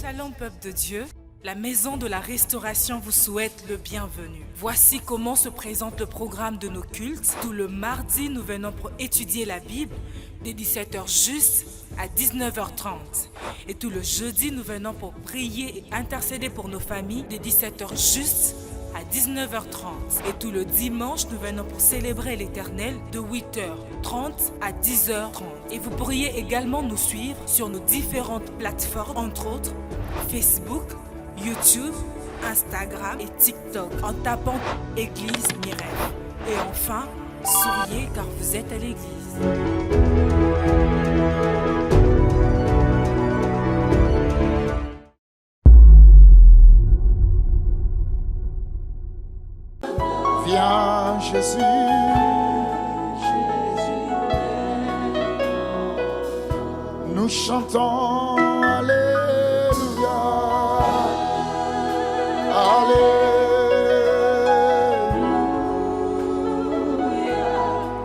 Shalom peuple de Dieu, la maison de la restauration vous souhaite le bienvenu. Voici comment se présente le programme de nos cultes. Tout le mardi, nous venons pour étudier la Bible dès 17h juste à 19h30. Et tout le jeudi, nous venons pour prier et intercéder pour nos familles dès 17h juste à 19h30. Et tout le dimanche, nous venons pour célébrer l'Éternel de 8h30 à 10h30. Et vous pourriez également nous suivre sur nos différentes plateformes, entre autres Facebook, YouTube, Instagram et TikTok, en tapant Église Mirel. Et enfin, souriez car vous êtes à l'église. Viens Jésus, nous chantons Alléluia, Alléluia,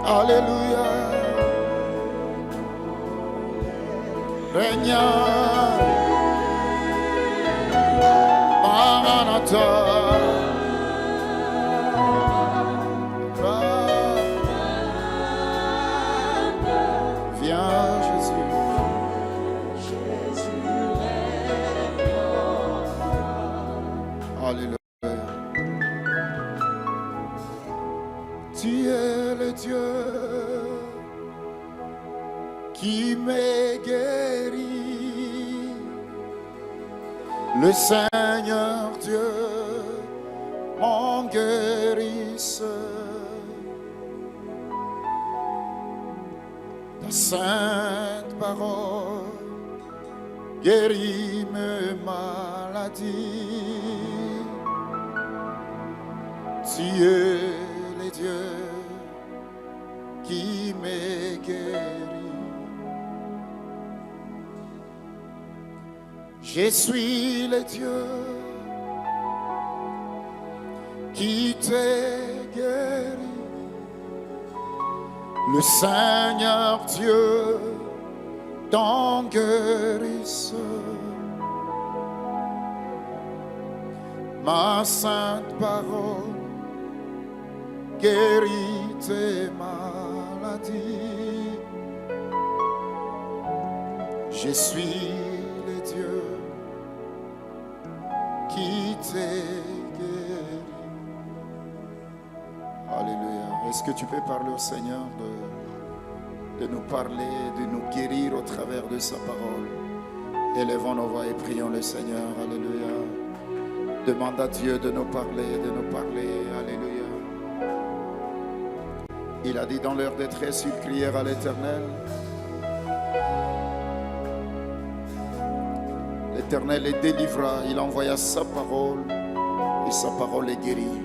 Alléluia, Régna, Maranatha. Tu es le Dieu qui m'a guéri, le Seigneur Dieu, mon guérisseur. Ta sainte parole guérit mes maladies. Tu es le Dieu qui m'a guéri. Je suis le Dieu qui t'a guéri, le Seigneur Dieu, ton guérisseur. Ma sainte parole guérit tes maladies. Je suis le Dieu qui t'ai guéri. Alléluia. Est-ce que tu peux parler au Seigneur de nous parler, de nous guérir au travers de sa parole? Élevons nos voix et prions le Seigneur. Alléluia. Demande à Dieu de nous parler, de nous parler. Alléluia. Il a dit dans leur détresse, ils crièrent à l'Éternel. L'Éternel les délivra, il envoya sa parole et sa parole les guérit.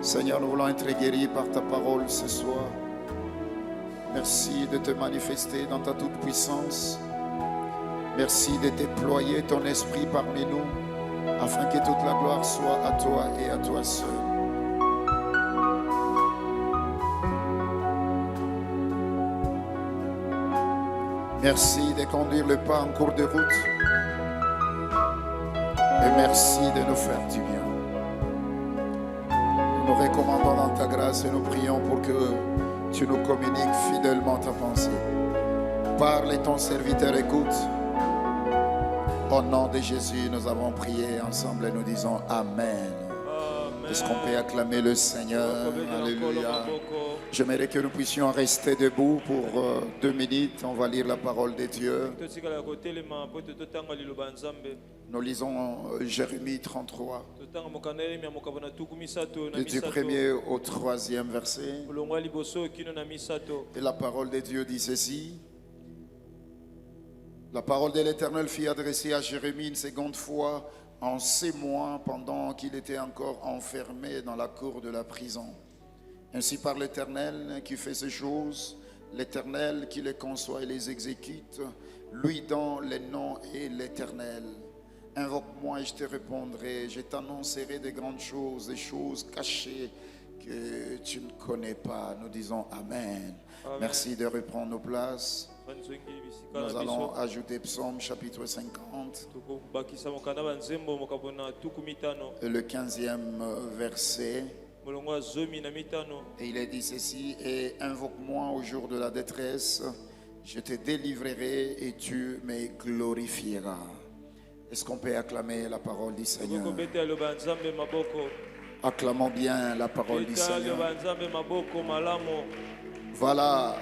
Seigneur, nous voulons être guéris par ta parole ce soir. Merci de te manifester dans ta toute puissance. Merci de déployer ton esprit parmi nous afin que toute la gloire soit à toi et à toi seul. Merci de conduire le pas en cours de route. Et merci de nous faire du bien. Nous nous recommandons dans ta grâce et nous prions pour que tu nous communiques fidèlement ta pensée. Parle et ton serviteur écoute. Au nom de Jésus, nous avons prié ensemble et nous disons Amen. Est-ce qu'on peut acclamer le Seigneur? Alléluia. J'aimerais que nous puissions rester debout pour 2 minutes. On va lire la parole de Dieu. Nous lisons Jérémie 33, du 1er au 3e verset. Et la parole de Dieu dit ceci. La parole de l'Éternel fut adressée à Jérémie une seconde fois en ces mois pendant qu'il était encore enfermé dans la cour de la prison. Ainsi par l'Éternel qui fait ces choses, l'Éternel qui les conçoit et les exécute, lui dont les noms est l'Éternel. Invoque-moi et je te répondrai, je t'annoncerai de grandes choses, des choses cachées que tu ne connais pas. Nous disons Amen. Amen. Merci de reprendre nos places. Nous allons ajouter Psaume chapitre 50, et le 15e verset. Et il est dit ceci: et invoque-moi au jour de la détresse, je te délivrerai et tu me glorifieras. Est-ce qu'on peut acclamer la parole du Seigneur? Acclamons bien la parole du Seigneur. Voilà,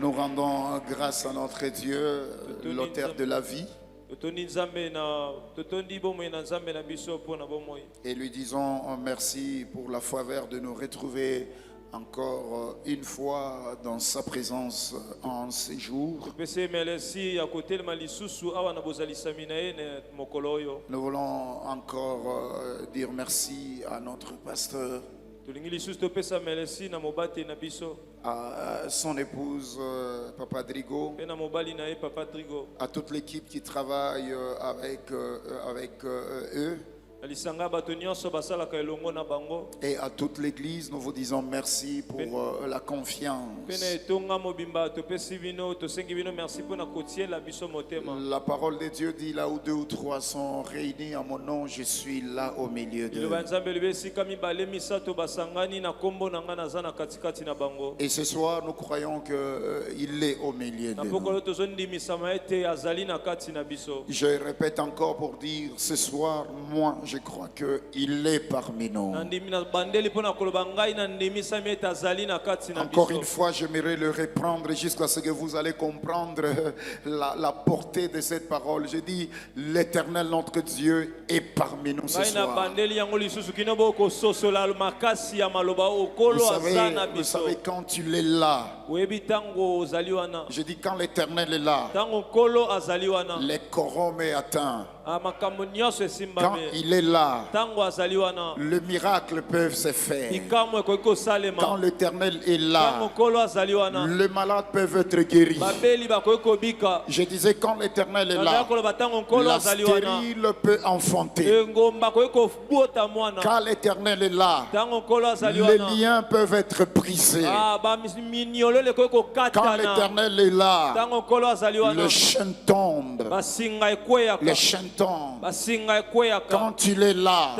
nous rendons grâce à notre Dieu, l'auteur de la vie, et lui disons merci pour la faveur de nous retrouver encore une fois dans sa présence en ces jours. Nous voulons encore dire merci à notre pasteur, à son épouse Papa Drigo, à toute l'équipe qui travaille avec eux, et à toute l'église. Nous vous disons merci pour la confiance. La parole de Dieu dit: là où 2 ou 3 sont réunis en mon nom, je suis là au milieu d'eux. Et ce soir, nous croyons qu'il est au milieu de nous. Je répète encore pour dire, ce soir, moi, je crois qu'il est parmi nous. Encore une fois, j'aimerais le reprendre jusqu'à ce que vous allez comprendre la portée de cette parole. Je dis, l'Éternel, notre Dieu, est parmi nous ce soir. Vous savez, quand il est là, je dis, quand l'Éternel est là, les corrompus est atteint. Quand il est là, le miracle peut se faire. Quand l'Éternel est là, le malade peut être guéri. Je disais, quand l'Éternel est là, la stérile peut enfanter. Quand l'Éternel est là, les liens peuvent être brisés. Quand l'Éternel est là, le chêne tombe. Le chêne tombe. Quand il est là,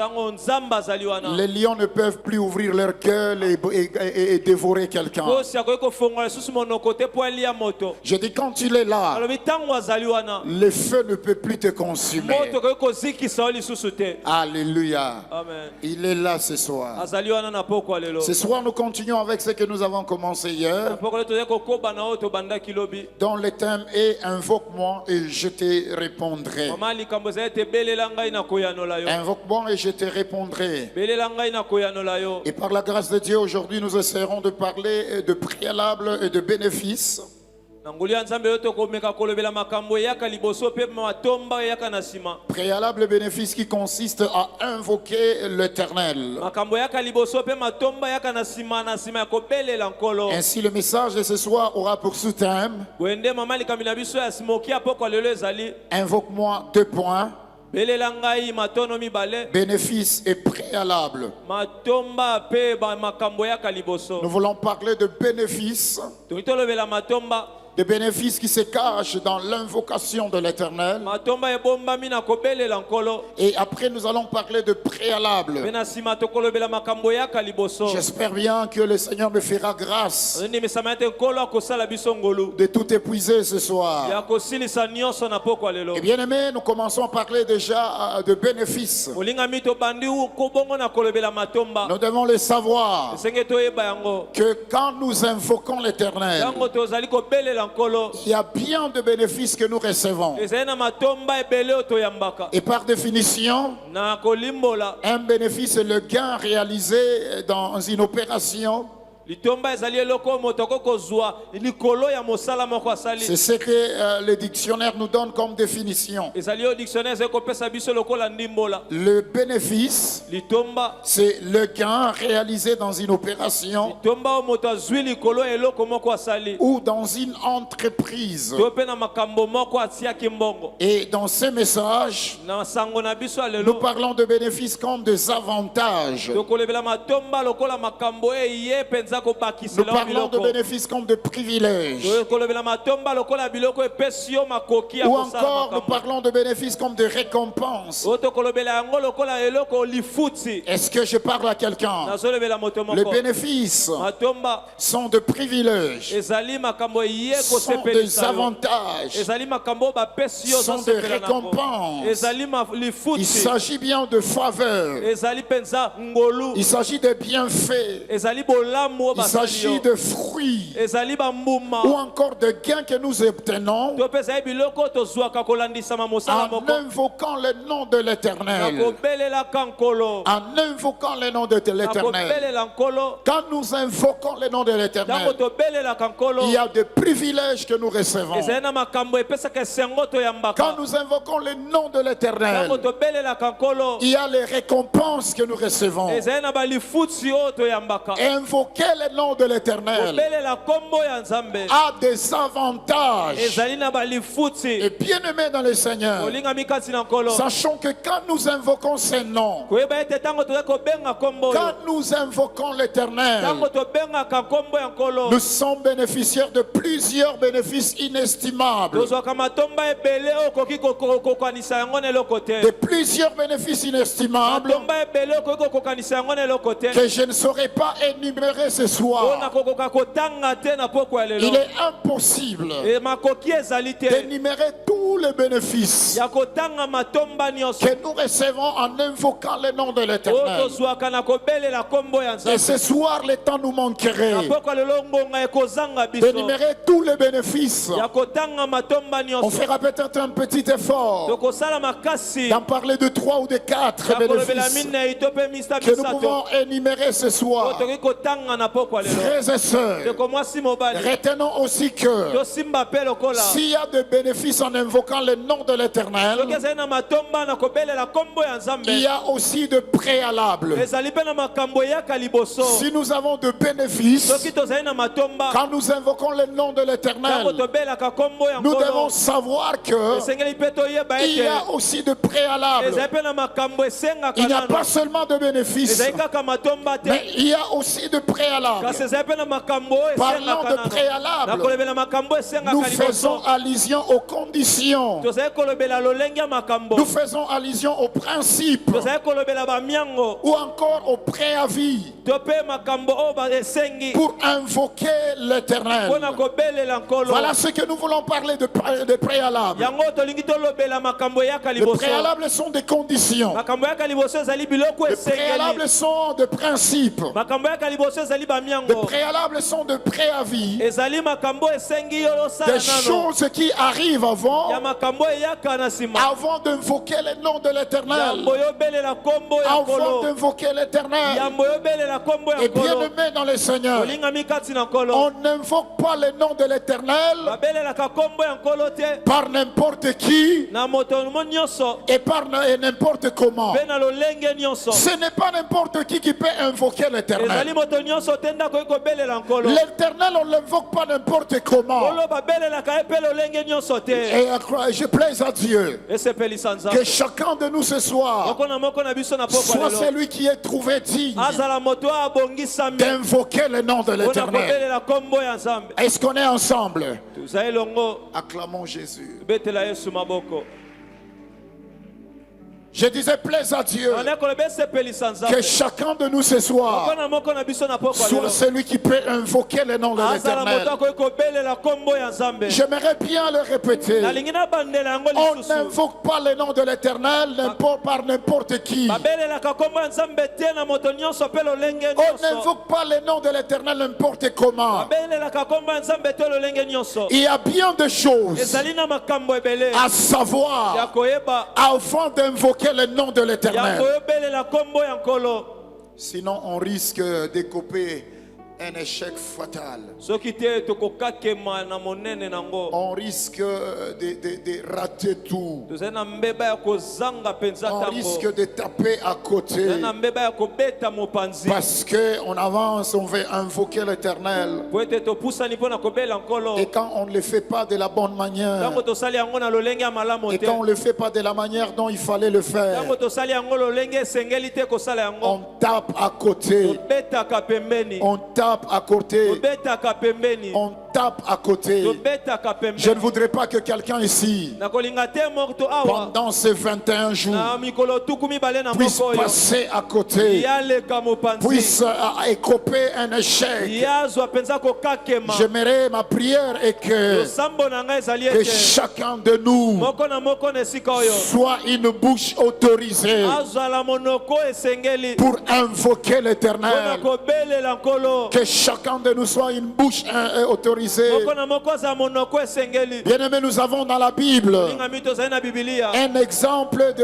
les lions ne peuvent plus ouvrir leur gueule et dévorer quelqu'un. Je dis, quand il est là, le feu ne peut plus te consumer. Alléluia. Amen. Il est là ce soir. Ce soir, nous continuons avec ce que nous avons commencé hier, dont le thème est « Invoque-moi et je te répondrai ». Invoque-moi et je te répondrai. Et par la grâce de Dieu, aujourd'hui, nous essaierons de parler de préalables et de bénéfices. Préalable bénéfice qui consiste à invoquer l'Éternel. Ainsi, le message de ce soir aura pour sous-thème: invoque-moi, 2 points. Bénéfice et préalable. Nous voulons parler de bénéfices. Des bénéfices qui se cachent dans l'invocation de l'Éternel. Et après, nous allons parler de préalable. J'espère bien que le Seigneur me fera grâce de tout épuiser ce soir. Et bien aimé, nous commençons à parler déjà de bénéfices. Nous devons le savoir que quand nous invoquons l'Éternel, il y a bien de bénéfices que nous recevons. Et par définition, un bénéfice est le gain réalisé dans une opération. C'est ce que le dictionnaire nous donne comme définition. Le bénéfice, c'est le gain réalisé dans une opération ou dans une entreprise. Et dans ce message, nous parlons de bénéfices comme des avantages. Nous parlons de bénéfices comme de privilèges. Ou encore, nous parlons de bénéfices comme de récompenses. Est-ce que je parle à quelqu'un? Les bénéfices sont de privilèges, sont des avantages, sont des récompenses. Il s'agit bien de faveurs. Il s'agit de bienfaits. Il s'agit de fruits ou encore de gains que nous obtenons en invoquant le nom de l'Éternel. En invoquant le nom de l'Éternel. Quand nous invoquons le nom de l'Éternel, il y a des privilèges que nous recevons. Quand nous invoquons le nom de l'Éternel, il y a les récompenses que nous recevons. Invoquer le nom de l'Éternel a des avantages. Et bien aimé dans le Seigneur, sachons que quand nous invoquons ces noms, quand nous invoquons l'Éternel, nous sommes bénéficiaires de plusieurs bénéfices inestimables. De plusieurs bénéfices inestimables que je ne saurais pas énumérer ce soir. Il est impossible d'énumérer tous les bénéfices que nous recevons en invoquant le nom de l'Éternel. Et ce soir, le temps nous manquerait d'énumérer tous les bénéfices. On fera peut-être un petit effort d'en parler de 3 ou de 4 bénéfices que nous pouvons énumérer ce soir. Frères et sœurs, retenons aussi que s'il y a des bénéfices en invoquant le nom de l'Éternel, il y a aussi de préalables. Si nous avons de bénéfices, quand nous invoquons le nom de l'Éternel, nous devons savoir que il y a aussi de préalables. Il n'y a pas seulement de bénéfices, mais il y a aussi de préalables. Parlant de préalables, nous faisons allusion aux conditions. Nous faisons allusion aux principes ou encore au préavis pour invoquer l'Éternel. Voilà ce que nous voulons parler de préalables. Les préalables sont des conditions. Les préalables sont de principes. Les préalables sont de préavis. Des choses qui arrivent avant d'invoquer le nom de l'Éternel. Avant d'invoquer l'Éternel. Et bien aimé dans le Seigneur, on n'invoque pas le nom de l'Éternel par n'importe qui et par n'importe comment. Ce n'est pas n'importe qui peut invoquer l'Éternel. L'Éternel, on ne l'invoque pas n'importe comment. Et je plaise à Dieu que chacun de nous ce soir soit celui qui est trouvé digne d'invoquer le nom de l'Éternel. Est-ce qu'on est ensemble? Acclamons Jésus. Je disais, plaise à Dieu que chacun de nous ce soir soit celui qui peut invoquer le nom de l'Éternel. J'aimerais bien le répéter. On n'invoque pas le nom de l'Éternel par n'importe qui. On n'invoque pas le nom de l'Éternel n'importe comment. Il y a bien des choses à savoir avant d'invoquer le nom de l'Éternel. Sinon on risque d'écoper un échec fatal. On risque de rater tout. On risque de taper à côté. Parce qu'on avance, on veut invoquer l'Éternel. Et quand on ne le fait pas de la bonne manière, et quand on ne le fait pas de la manière dont il fallait le faire, on tape à côté. On tape tape à côté. tobetaka pembeni, On tape à côté. tobetaka pembeni. Je ne voudrais pas que quelqu'un ici, nakolinga te morto awa pendant ces 21 jours, na mikolo tuku mibale na puisse moko oyo passer à côté, yaleka mopanzi puisse écoper un échec. yazwa penza kokakema. J'aimerais, ma prière est que losambo na ngai ezali que ete chacun de nous moko na moko na esika oyo soit une bouche autorisée azwala monoko esengeli pour invoquer mpona l'Éternel. kobelela nkolo. Que chacun de nous soit une bouche autorisée. moko na moko azala monoko esengeli. Bien-aimés, nous avons dans la Bible lingami tozali na bibilia un exemple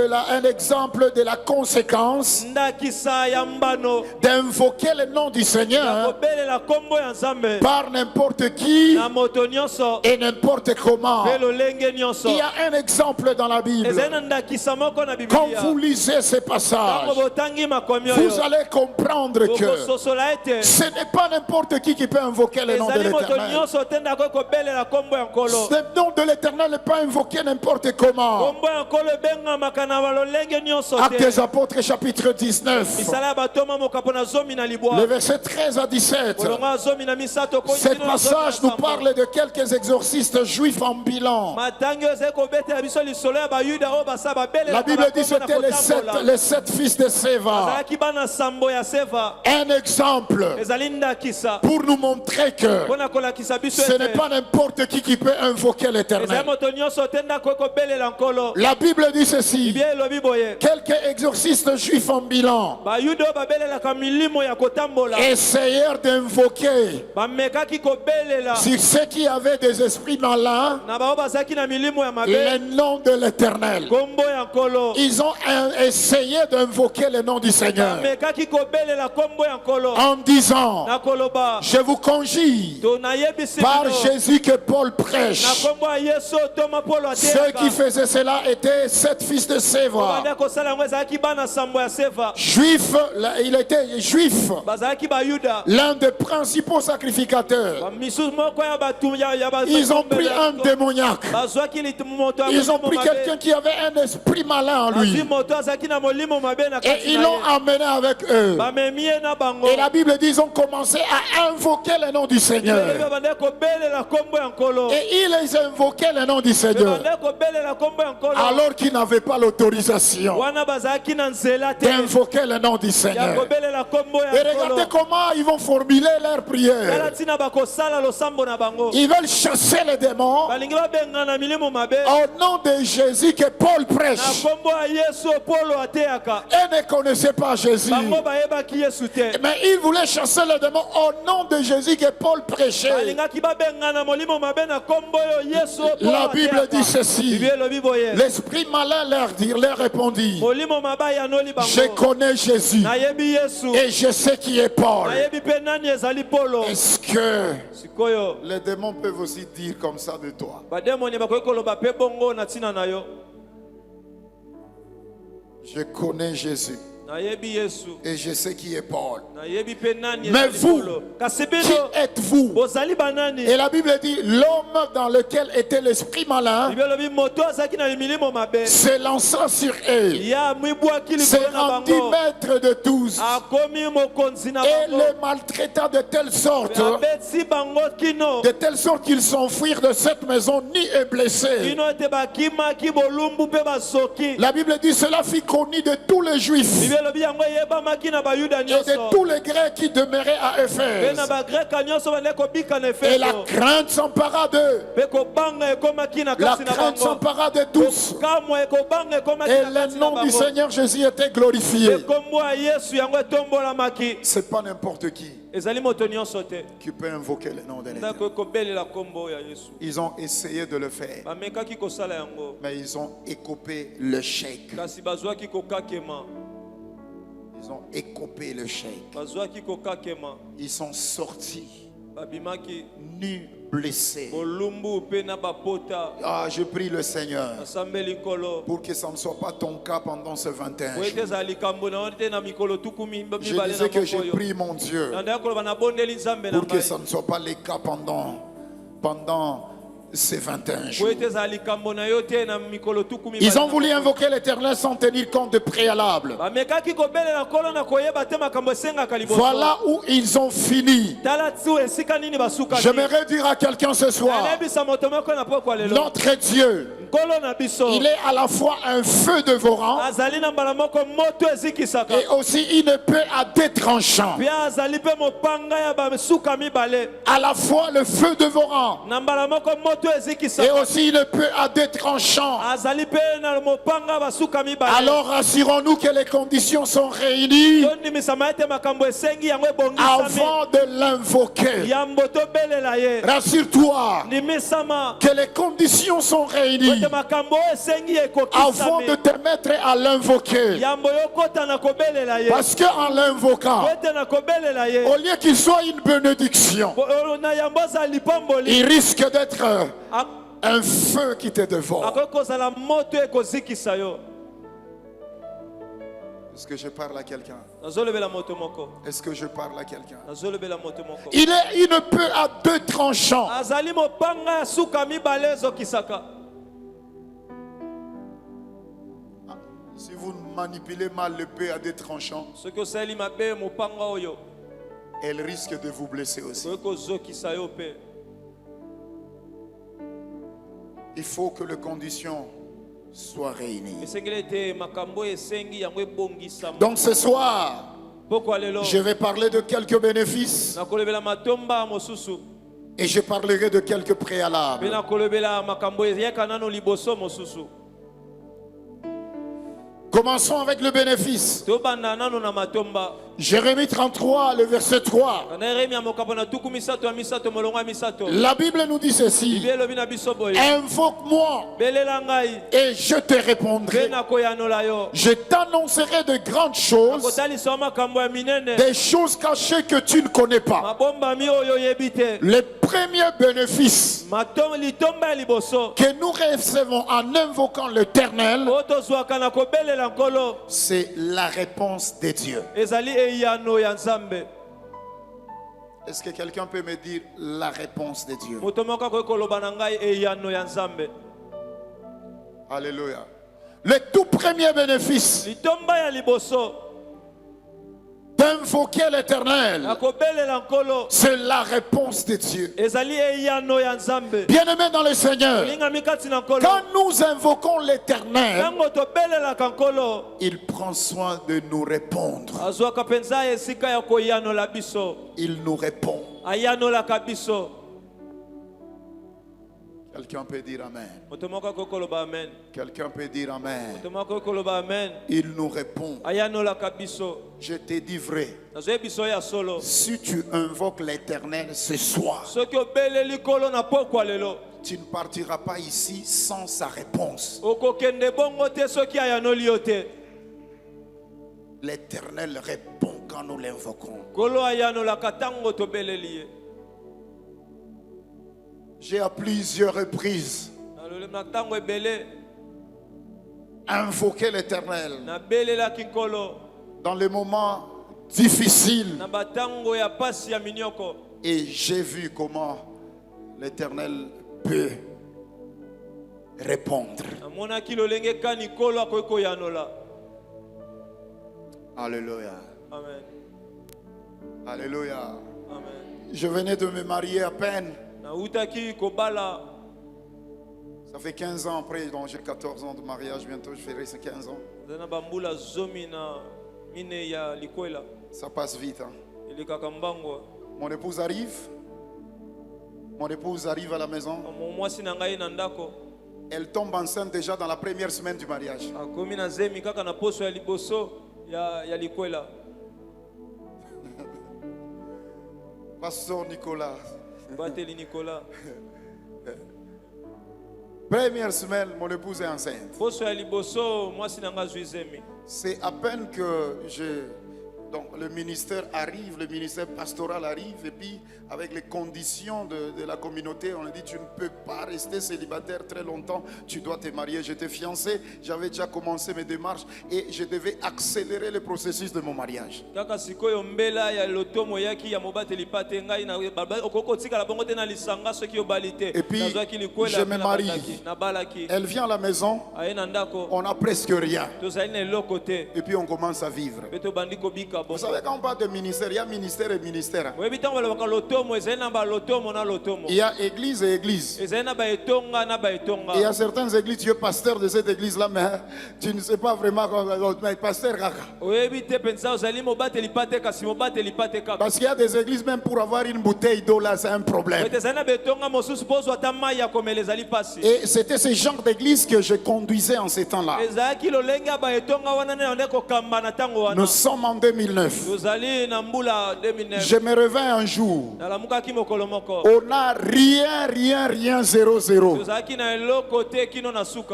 de la conséquence ndakisa ya mbano d'invoquer le nom du ya Seigneur kobelela nkombo ya nzambe par n'importe qui na moto nyonso et n'importe comment. mpe lolenge nyonso. Il y a un exemple dans la Bible. ezali na ndakisa moko na Quand bibilia. vous lisez ces passages, ntango botangi makomi vous oyo allez comprendre que bokososola ete ce n'est pas n'importe qui peut invoquer le nom de ezali moto l'Éternel. nyonso otenda koki kobelela nkombo ya nkolo. Ce nom de l'Éternel n'est pas invoqué n'importe comment. nkombo ya nkolo ebengamaka na balolenge nyonso Actes te. des Apôtres chapitre 19, misala ya batoma mokapo na zomi na le libwa verset 13 à 17. kolongo ya zomi na misato Ce passage nous parle de quelques exorcistes juifs en bilan. matangi oyo ezali kobetela biso lisolo ya bayuda oyo basa babelela La Bible dit que c'était les sept fils de Séva. azalaki bana sambo ya seva. Un exemple ezali ndakisa pour nous montrer que mpona kolakisa biso ce n'est ete pas n'importe qui peut invoquer ezali l'Éternel. moto nyonso otenda koki kobelela nkolo. La Bible dit ceci. biblia elobi boye Quelques exorcistes juifs en bilan bayuda oyo babelelaka milimo ya kotambola essayèrent d'invoquer bamekaki kobelela sur ceux qui avaient des esprits malins na bao bazalaki na milimo ya le mabe nom de l'Éternel. nkombo ya nkolo. Ils ont essayé d'invoquer le nom du Seigneur bamekaki kobelela nkombo ya nkolo en disant, na koloba je vous conjure to nayebisi par bino Jésus que Paul na prêche. nkombo ya yesu otoma polo Ceux qui ateyaka. faisaient cela étaient sept fils de Séva. bande kosala yango ezalaki bana sambo ya seva. Juif, il était juif, bazalaki bayuda l'un des principaux sacrificateurs. bamisusu moko ya batu ya Ils ont pris un démoniaque. bazwaki moto ya Ils ont molimo pris mabe. quelqu'un qui avait un esprit malin en azwi lui. moto azalaki na molimo mabe na Et kati ils na l'ont ye. amené avec eux. bamemi ye na bango. Et la Bible dit ils ont commencé à invoquer le nom du Seigneur. bande kobelela nkombo ya nkolo. Et ils invoquaient le nom du Seigneur. bande kobelela nkombo ya nkolo. Alors qu'ils n'avaient pas l'autorisation wana bazalaki na nzela te d'invoquer le nom du ya Seigneur. kobelela nkombo Et ya regardez nkolo. comment ils vont formuler leur tala prière. ntina bakosala losambo na bango. Ils veulent chasser les démons balingi babengana na milimo mabe au nom de Jésus que Paul na prêche. nkombo ya yesu polo ateyaka. Ils ne connaissaient pas Jésus. bango bayebaki yesu te. Mais ils voulaient chasser les démons au nom de Jésus que Paul prêchait. balingaki babengana molimo mabe na nkombo oyo yesu polo La Bible dit ceci. biblia elobi boye L'esprit malin leur répondit, molimo mabe ayanoli je bango. connais Jésus nayebi yesu et je sais qui est Paul. nayebi mpe nani ezali polo. Est-ce que sikoyo les démons peuvent aussi dire comme ça de toi? bademoni bakoki koloba mpe bongo na ntina na yo. Je connais Jésus nayebi yesu et je sais qui est Paul. nayebi mpe nani Mais ezali vous, polo. kasi qui bino êtes-vous? bozali banani. Et la Bible dit, l'homme dans lequel était l'esprit malin biblia elobi moto azalaki na milimo mabe s'élança sur eux, ya mwibwaki se likolo na rendit bango maître de tous akomi mokonzi na et bango les maltraita de telle sorte abeti bango kino qu'ils s'enfuirent de cette maison nus et blessés. kino ete bakimaki bolumbu mpe basoki. La Bible dit cela fit connu de tous les Juifs biblia elobi yango eyebamaki na bayuda et de nyonso tous les Grecs qui demeuraient à mpe Éphèse. na bagreka nyonso bande kobika na Et la efeso crainte s'empara d'eux. mpe kobanga ekomaki na La kasi na crainte bango. s'empara de tous. kamwa ekobanga ekomaki Et na le kasi na nom du bango. Seigneur Jésus était glorifié. mpe kombo ya yesu yango etombolamaki. C'est pas n'importe qui ezali moto nyonso te qui peut invoquer le nom de l'Éternel. ndako ekobelela kombo ya yesu. Ils ont essayé de le faire, bamekaki kosala yango mais ils ont écopé le chèque. kasi bazwaki kokakema. Ils ont écopé le chèque. bazwaki kokakema. Ils sont sortis babimaki nus, blessés. bolumbu mpe na bapota. Ah, je prie le Seigneur asambeli nkolo pour que ça ne soit pas ton cas pendant ce 21 po ete jours. ezala likambo na yo te na mikolo tuku Je mibale disais na que je moko oyo. prie mon Dieu na ndaya koloba nabondeli nzambe na pour que ngai ça ne soit pas les cas pendant ces 21 jours. po ete ezala likambo na yo te na mikolo tuku mibale Ils ont na voulu mokolo. invoquer l'Éternel sans tenir compte de préalable. bamekaki kobelela nkolo na koyeba te makambo esengaka liboso. Voilà où ils ont fini. tala tu esika nini basukaki. J'aimerais dire à quelqu'un ce soir, nayebisa moto moko na pokwa lelo. notre Dieu, nkolo na biso il est à la fois un feu dévorant azali na mbala moko moto ezikisaka. et aussi une épée à deux tranchants. pia azali mpe mopanga ya basuka mibale. À la fois le feu dévorant na mbala moko moto et ezikisaka. aussi une épée à deux tranchants. azali mpe na mopanga basuka mibale. Alors rassurons-nous que les conditions sont réunies tondimisama ete makambo esengi yango ebongisami. avant de l'invoquer. yambo tobelela ye. Rassure-toi nimisama que les conditions sont réunies ete makambo esengi avant de ekokisami. te mettre à l'invoquer. yambo yokota na kobelela ye. Parce qu'en l'invoquant, ete na kobelela ye. au lieu qu'il soit une bénédiction, na yambo azali pamboli. il risque d'être un feu qui te dévore. akoki kozala moto ekozikisa yo. Est-ce que je parle à quelqu'un? nazolobela moto moko. Est-ce que je parle à quelqu'un? nazolobela moto moko. Il est une épée à deux tranchants. azali mopanga ya suka mibale ezokisaka. Si vous manipulez mal l'épée à deux tranchants, soki osaleli mabe mopanga oyo elle risque de vous blesser aussi. okoki kozokisa yo mpe. Il faut que les conditions soient réunies. esengeli ete makambo esengi yango ebongisama. Donc ce soir, pokwa lelo je vais parler de quelques bénéfices nakolobela matomba mosusu et je parlerai de quelques mpe préalables. nakolobela makambo eyaka nano liboso mosusu. Commençons avec le bénéfice. tobanda nano na matomba. Jérémie 33, le verset 3. kana yeremi ya mokambo na tuku misato ya misato molongo ya misato. La Bible nous dit ceci: bible elobi na biso boye. invoque-moi belela ngai et je te mpe répondrai. nakoyanola yo. Je t'annoncerai de grandes choses, nakotalisa yo makambo ya minene. des choses cachées que tu ne connais pas. mabombami oyo oyebi te. Les premiers bénéfices litomba ya liboso que nous recevons en invoquant l'Éternel, oyo tozwaka na kobelela nkolo c'est la réponse de Dieu. ezali eyano ya nzambe. Est-ce que quelqu'un peut me dire la réponse de Dieu? moto moko akoki koloba na ngai eyano ya nzambe. Alléluia. Le tout premier bénéfice litomba ya liboso d'invoquer l'Éternel, na kobelela nkolo c'est la réponse de Dieu. ezali eyano ya nzambe. Bien-aimés dans le Seigneur, olingami kati na nkolo quand nous invoquons l'Éternel, ntango tobelelaka nkolo il prend soin de nous répondre. azwaka mpenza esika ya koyanola biso. Il nous répond. ayanolaka biso. Quelqu'un peut dire Amen. moto moko akoki koloba amen. Quelqu'un peut dire Amen. moto moko akoki koloba amen. Il nous répond. ayanolaka biso. Je te dis vrai. nazoyebi biso ya solo. Si tu invoques l'Éternel ce soir, soki obeleli nkolo na pokwa lelo tu ne partiras pas ici sans sa réponse. okokende bongo te soki ayanoli yo te. L'Éternel répond quand nous l'invoquons. nkolo ayanolaka ntango tobeleli ye. J'ai à plusieurs reprises na ntango ebele invoqué l'Éternel nabelelaki nkolo dans les moments difficiles na batango ya pasi ya minioko. et j'ai vu comment l'Éternel peut répondre. namonaki lolenge kani nkolo akoki koyanola. Alléluia. amen. Alléluia. amen. Je venais de me marier à peine. nautaki kobala. Ça fait 15 ans après, donc j'ai 14 ans de mariage, bientôt je ferai ces 15 ans. zana bambula zomi na mine ya likwela. Ça passe vite. Hein. elekaka mbango. Mon épouse arrive. Mon épouse arrive à la maison. mwasi na ngai na ndako. Elle tombe enceinte déjà dans la première semaine du mariage. akomi na zemi kaka na poso ya liboso ya likwela. Pasteur Nicolas. bateli Nicolas. Première semaine, mon épouse est enceinte. poso ya liboso mwasi na ngai zwi zemi. C'est à peine que Donc le ministère arrive, le ministère pastoral arrive, et puis avec les conditions de la communauté, on a dit tu ne peux pas rester célibataire très longtemps, tu dois te marier. J'étais fiancé, j'avais déjà commencé mes démarches et je devais accélérer le processus de mon mariage. Et puis je me marie, elle vient à la maison, on n'a presque rien. Et puis on commence à vivre. Vous savez, quand on parle de ministère, il y a ministère et ministère. Il y a église et église. Il y a certaines églises, tu es pasteur de cette église-là, mais tu ne sais pas vraiment mais pasteur. Parce qu'il y a des églises, même pour avoir une bouteille d'eau là, c'est un problème. Et c'était ce genre d'église que je conduisais en ces temps-là. Nous sommes en 2009. Je me réveille un jour. On n'a rien, 0.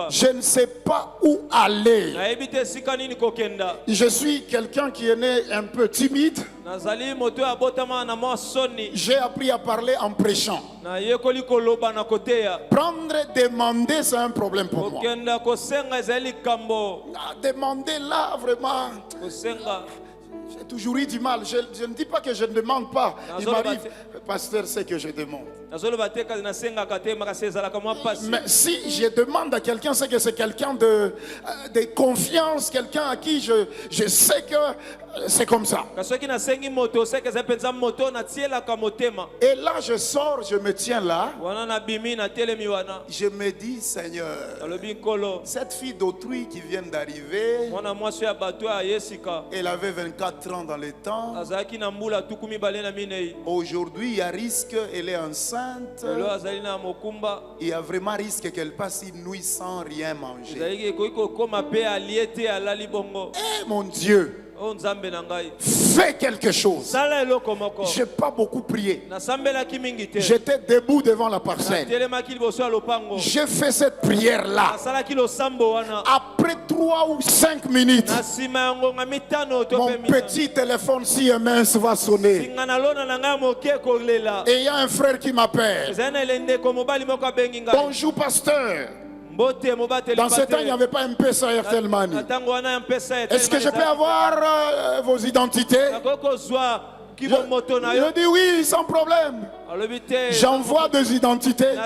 Je ne sais pas où aller. Je suis quelqu'un qui est né un peu timide. J'ai appris à parler en prêchant. Prendre, demander, c'est un problème pour moi. Demander là, vraiment. J'ai toujours eu du mal. Je ne dis pas que je ne demande pas. Il m'arrive, le pasteur sait que je demande. Mais si je demande à quelqu'un, c'est que c'est quelqu'un de confiance, quelqu'un à qui je sais que c'est comme ça. Et là, je sors, je me tiens là. Je me dis, Seigneur, cette fille d'autrui qui vient d'arriver, elle avait 24 ans dans les temps. Aujourd'hui, il y a risque, elle est enceinte. Il y a vraiment risque qu'elle passe une nuit sans rien manger. Eh mon Dieu! Fais quelque chose. Je n'ai pas beaucoup prié. J'étais debout devant la parcelle. J'ai fait cette prière-là. Après 3 ou 5 minutes, mon petit téléphone CMS va sonner. Et il y a un frère qui m'appelle. Bonjour pasteur. Dans ce temps, il n'y avait pas MP sur Airtel Money. Est-ce que je peux avoir vos identités? Je dis oui, sans problème. J'envoie des identités.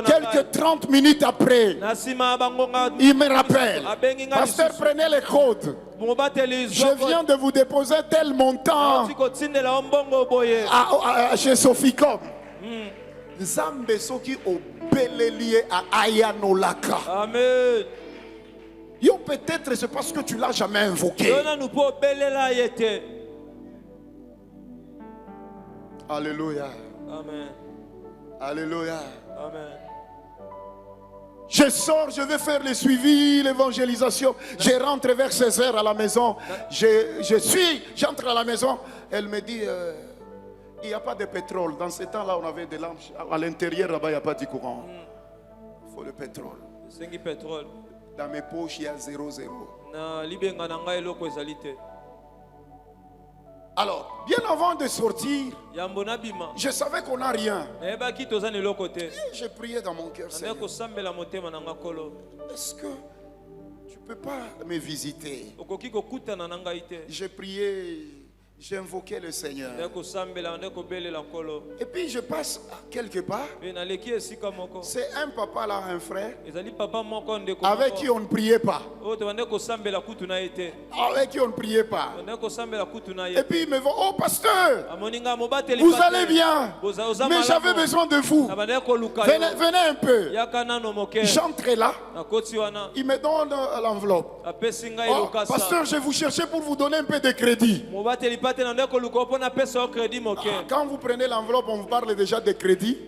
Quelques 30 minutes après, il me rappelle. Pasteur, prenez les codes. Je viens de vous déposer tel montant chez Soficom. Nzambe soki obelelié à Ayanolaka. Amen. Yo, peut-être c'est parce que tu l'as jamais invoqué. Alléluia. Amen. Alléluia. Amen. Je sors, je vais faire le suivi, l'évangélisation. Je rentre vers 16 heures à la maison. J'entre à la maison. Elle me dit... il n'y a pas de pétrole. Dans ce temps-là, on avait des lampes. À l'intérieur, là-bas, il n'y a pas de courant. Il faut le pétrole. Dans mes poches, il y a 0. Alors, bien avant de sortir, je savais qu'on n'a rien. Et je priais dans mon cœur, Seigneur. Est-ce que tu ne peux pas me visiter? J'ai prié. J'ai invoqué le Seigneur. Et puis je passe quelque part. C'est un papa là, un frère, avec qui on ne priait pas. Avec qui on ne priait pas. Et puis il me dit, oh pasteur, vous allez bien, mais j'avais besoin de vous. Venez un peu. J'entre là. Il me donne l'enveloppe. Oh, pasteur, je vous cherchais pour vous donner un peu de crédit. Quand vous prenez l'enveloppe, on vous parle déjà de crédit.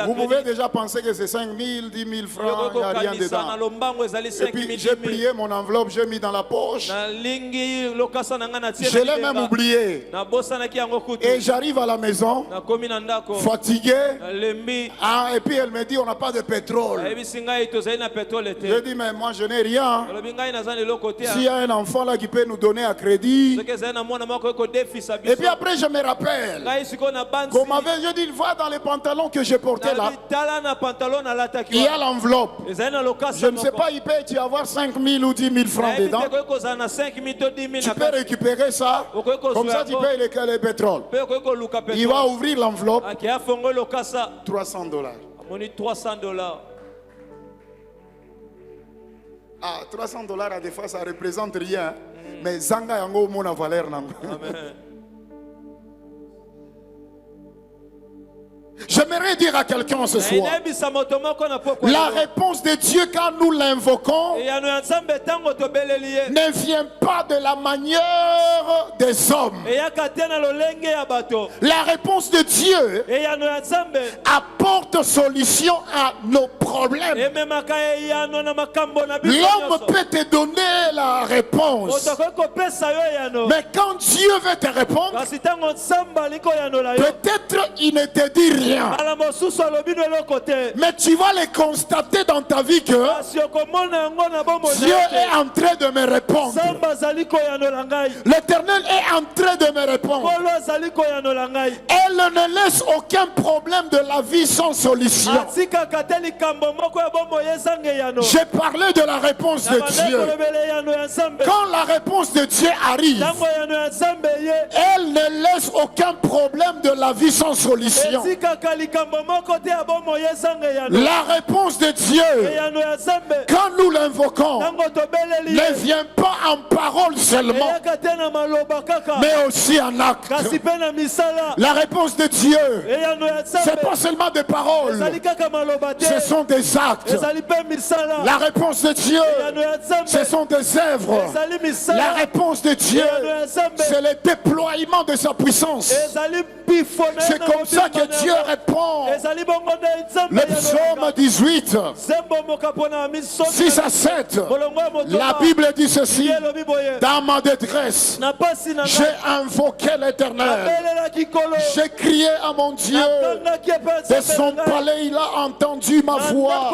Vous pouvez déjà penser que c'est 5 000, 10 000 francs, il n'y a rien dedans. Et puis j'ai plié mon enveloppe, j'ai mis dans la poche. Je l'ai même oublié. Et j'arrive à la maison, fatigué. Et puis elle me dit, on n'a pas de pétrole. Je dis, mais moi je n'ai rien. S'il y a un enfant là qui peut nous donner à crédit. Et puis après je me rappelle qu'on m'avait, je dis, va dans les pantalons que j'ai portés là. Il y a l'enveloppe. Je ne sais pas, il peut y avoir 5 000 ou 10 000 francs dedans. Tu peux récupérer ça. Comme ça tu payes le pétrole. Il va ouvrir l'enveloppe. $300. Ah, $300 à des fois ça représente rien. Mais Zanga yango mona valeur nango. J'aimerais dire à quelqu'un ce soir, la réponse de Dieu quand nous l'invoquons ne vient pas de la manière des hommes. La réponse de Dieu apporte solution à nos problèmes. L'homme peut te donner la réponse, mais quand Dieu veut te répondre, peut-être il ne te dit rien. Mais tu vas le constater dans ta vie que Dieu est en train de me répondre. L'Éternel est en train de me répondre. Elle ne laisse aucun problème de la vie sans solution. J'ai parlé de la réponse de Dieu. Quand la réponse de Dieu arrive, elle ne laisse aucun problème de la vie sans solution. La réponse de Dieu, quand nous l'invoquons, ne vient pas en parole seulement, mais aussi en acte. La réponse de Dieu, ce n'est pas seulement des paroles, ce sont des actes. La réponse de Dieu, ce sont des œuvres. La réponse de Dieu, c'est le déploiement de sa puissance. C'est comme ça que Dieu répond. Le psaume 18, 6 à 7, la Bible dit ceci: dans ma détresse, j'ai invoqué l'Éternel. J'ai crié à mon Dieu. De son palais, il a entendu ma voix.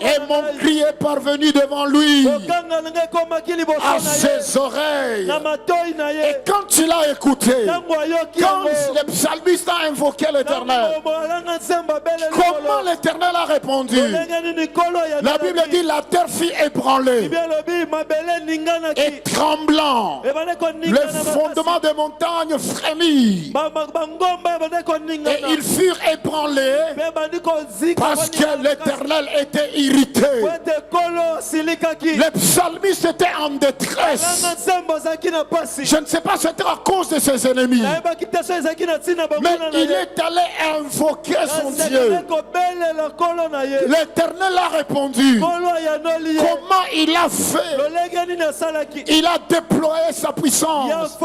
Et mon cri est parvenu devant lui, à ses oreilles. Et quand il a écouté, quand le psalmiste a invoqué l'Éternel, comment l'Éternel a répondu? La Bible dit la terre fut ébranlée et tremblant. Le fondement des montagnes frémit. Et ils furent ébranlés parce que l'Éternel était irrité. Le psalmiste était en détresse. Je ne sais pas si c'était à cause de ses ennemis, mais il est allé invoquer son Dieu. L'Éternel a répondu. Comment il a fait? Il a déployé sa puissance.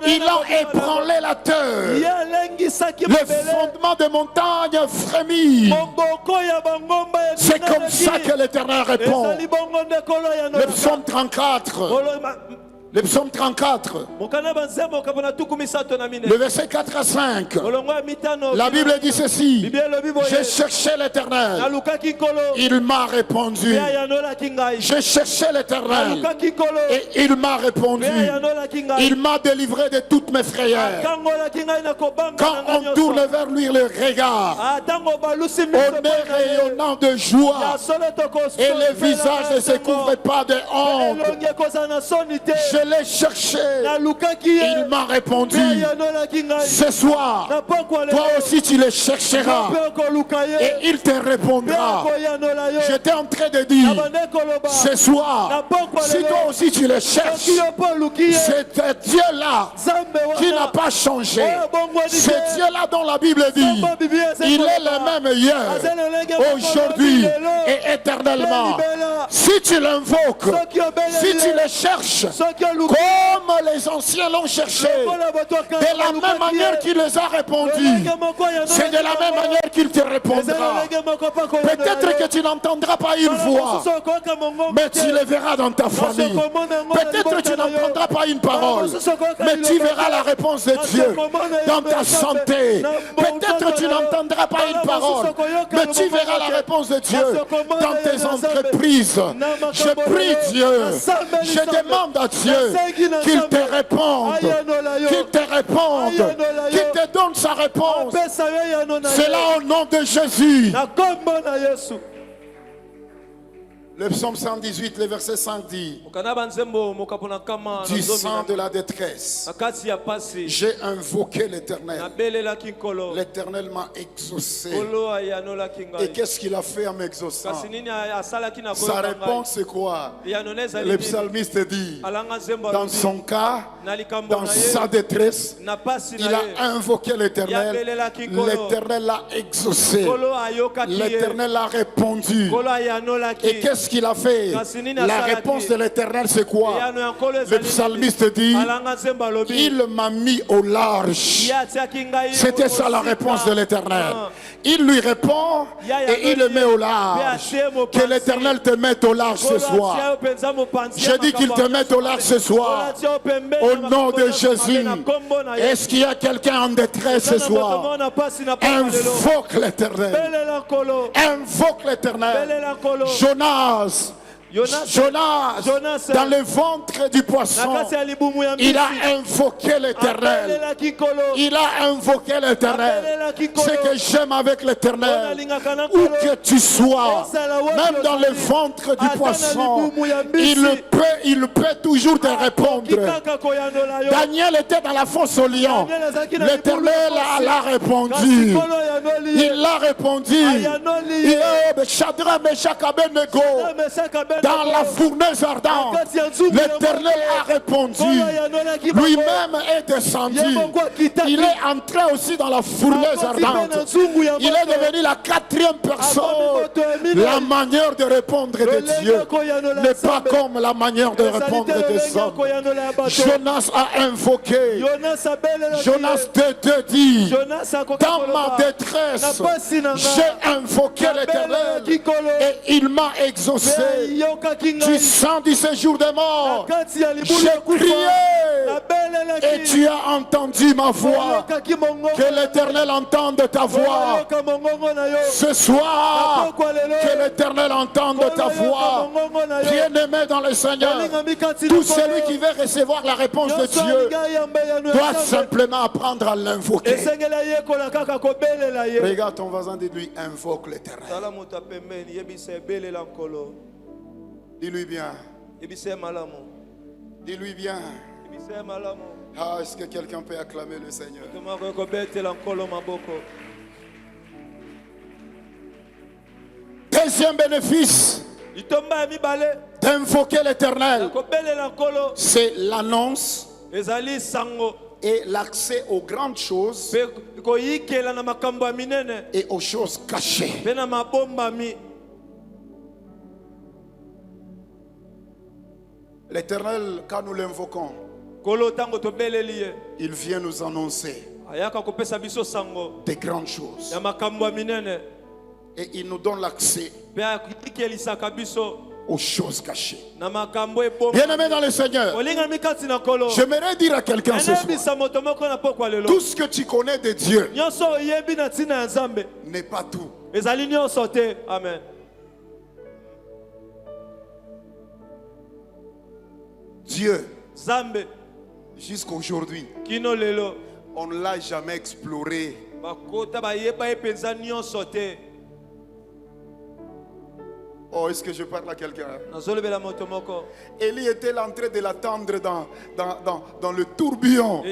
Il a ébranlé la terre. Le fondement des montagnes frémit. C'est comme ça que l'Éternel répond. Le psaume 34. Le psaume 34, le verset 4 à 5, la Bible dit ceci: j'ai cherché l'Éternel, il m'a répondu. J'ai cherché l'Éternel et il m'a répondu. Il m'a délivré de toutes mes frayeurs. Quand on tourne vers lui le regard, on est rayonnant de joie et le visage ne se couvre pas de honte. Je l'ai cherché, il m'a répondu. Ce soir, toi aussi tu le chercheras et il te répondra. J'étais en train de dire, ce soir, si toi aussi tu le cherches, c'est Dieu-là qui n'a pas changé. C'est Dieu-là dont la Bible dit, il est le même hier, aujourd'hui et éternellement. Si tu l'invoques, si tu le cherches, Comme les anciens l'ont cherché, de la même manière qu'il les a répondu, c'est de la même manière qu'il te répondra. Peut-être que tu n'entendras pas une voix, mais tu le verras dans ta famille. Peut-être que tu n'entendras pas une parole, mais tu verras la réponse de Dieu dans ta santé. Peut-être que tu n'entendras pas une parole, mais tu verras la réponse de Dieu dans tes entreprises. Je prie Dieu, je demande à Dieu qu'il te réponde, qu'il te réponde, qu'il te donne sa réponse. C'est là au nom de Jésus. Le psaume 118, le verset 5 dit: du sang de la détresse, j'ai invoqué l'Éternel. L'Éternel m'a exaucé. Et qu'est-ce qu'il a fait en m'exauçant? Sa réponse c'est quoi? Le psalmiste dit, dans son cas, dans sa détresse, il a invoqué l'Éternel. L'Éternel l'a exaucé. L'Éternel l'a répondu. Et qu'est-ce qu'il a fait? La réponse de l'Éternel c'est quoi? Le psalmiste dit, il m'a mis au large. C'était ça la réponse de l'Éternel. Il lui répond et il le met au large. Que l'Éternel te mette au large ce soir. Je dis qu'il te mette au large ce soir. Au nom de Jésus. Est-ce qu'il y a quelqu'un en détresse ce soir? Invoque l'Éternel. Invoque l'Éternel. Jonas, dans le ventre du poisson, il a invoqué l'Éternel. Il a invoqué l'Éternel. Ce que j'aime avec l'Éternel, où que tu sois, même dans le ventre du poisson, il peut toujours te répondre. Daniel était dans la fosse au lion. L'Éternel l'a répondu. Il l'a répondu. Shadrach, Meshach, Abednego, dans la fournaise ardente, l'Éternel a répondu. Lui-même est descendu. Il est entré aussi dans la fournaise ardente. Il est devenu la 4e personne. La manière de répondre de Dieu n'est pas comme la manière de répondre des hommes. Jonas a invoqué. Jonas 2 dit, dans ma détresse, j'ai invoqué l'Éternel et il m'a exaucé. Du sang du séjour des morts, j'ai crié et tu as entendu ma voix. Que l'Éternel entende ta voix ce soir. Que l'Éternel entende ta voix. Bien-aimé dans le Seigneur, tout celui qui veut recevoir la réponse de Dieu doit simplement apprendre à l'invoquer. Regarde ton voisin, dis-lui, invoque l'Éternel. Dis-lui bien. Dis-lui bien. Ah, est-ce que quelqu'un peut acclamer le Seigneur? Deuxième bénéfice d'invoquer l'Éternel, c'est l'annonce et l'accès aux grandes choses et aux choses cachées. L'Éternel, quand nous l'invoquons, il vient nous annoncer des grandes choses. Et il nous donne l'accès aux choses cachées. Bien-aimé dans le Seigneur, j'aimerais dire à quelqu'un ce soir, tout ce que tu connais de Dieu n'est pas tout. Amen. Dieu, jusqu'aujourd'hui, on ne l'a jamais exploré. Oh, est-ce que je parle à quelqu'un? Élie était en train de l'attendre dans le tourbillon.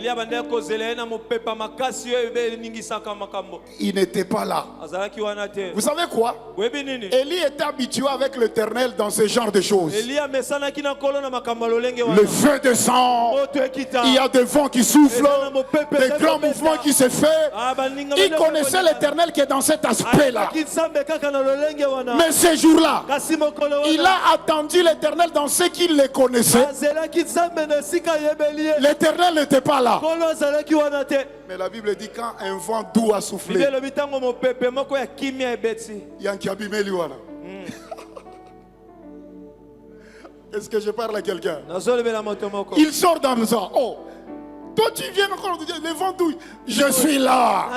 Il n'était pas là. Vous savez quoi? Élie était habitué avec l'Éternel dans ce genre de choses. Le feu descend, il y a des vents qui soufflent, des grands mouvements qui se font. Il connaissait l'Éternel qui est dans cet aspect-là. Mais ce jour-là, il a attendu l'Éternel dans ce qu'il le connaissait. L'Éternel n'était pas là. Mais la Bible dit quand un vent doux a soufflé, il y a un qui a abîmé lui. Est-ce que je parle à quelqu'un? Il sort dans le sang. Oh, toi tu viens encore de dire le vent doux. Je suis là.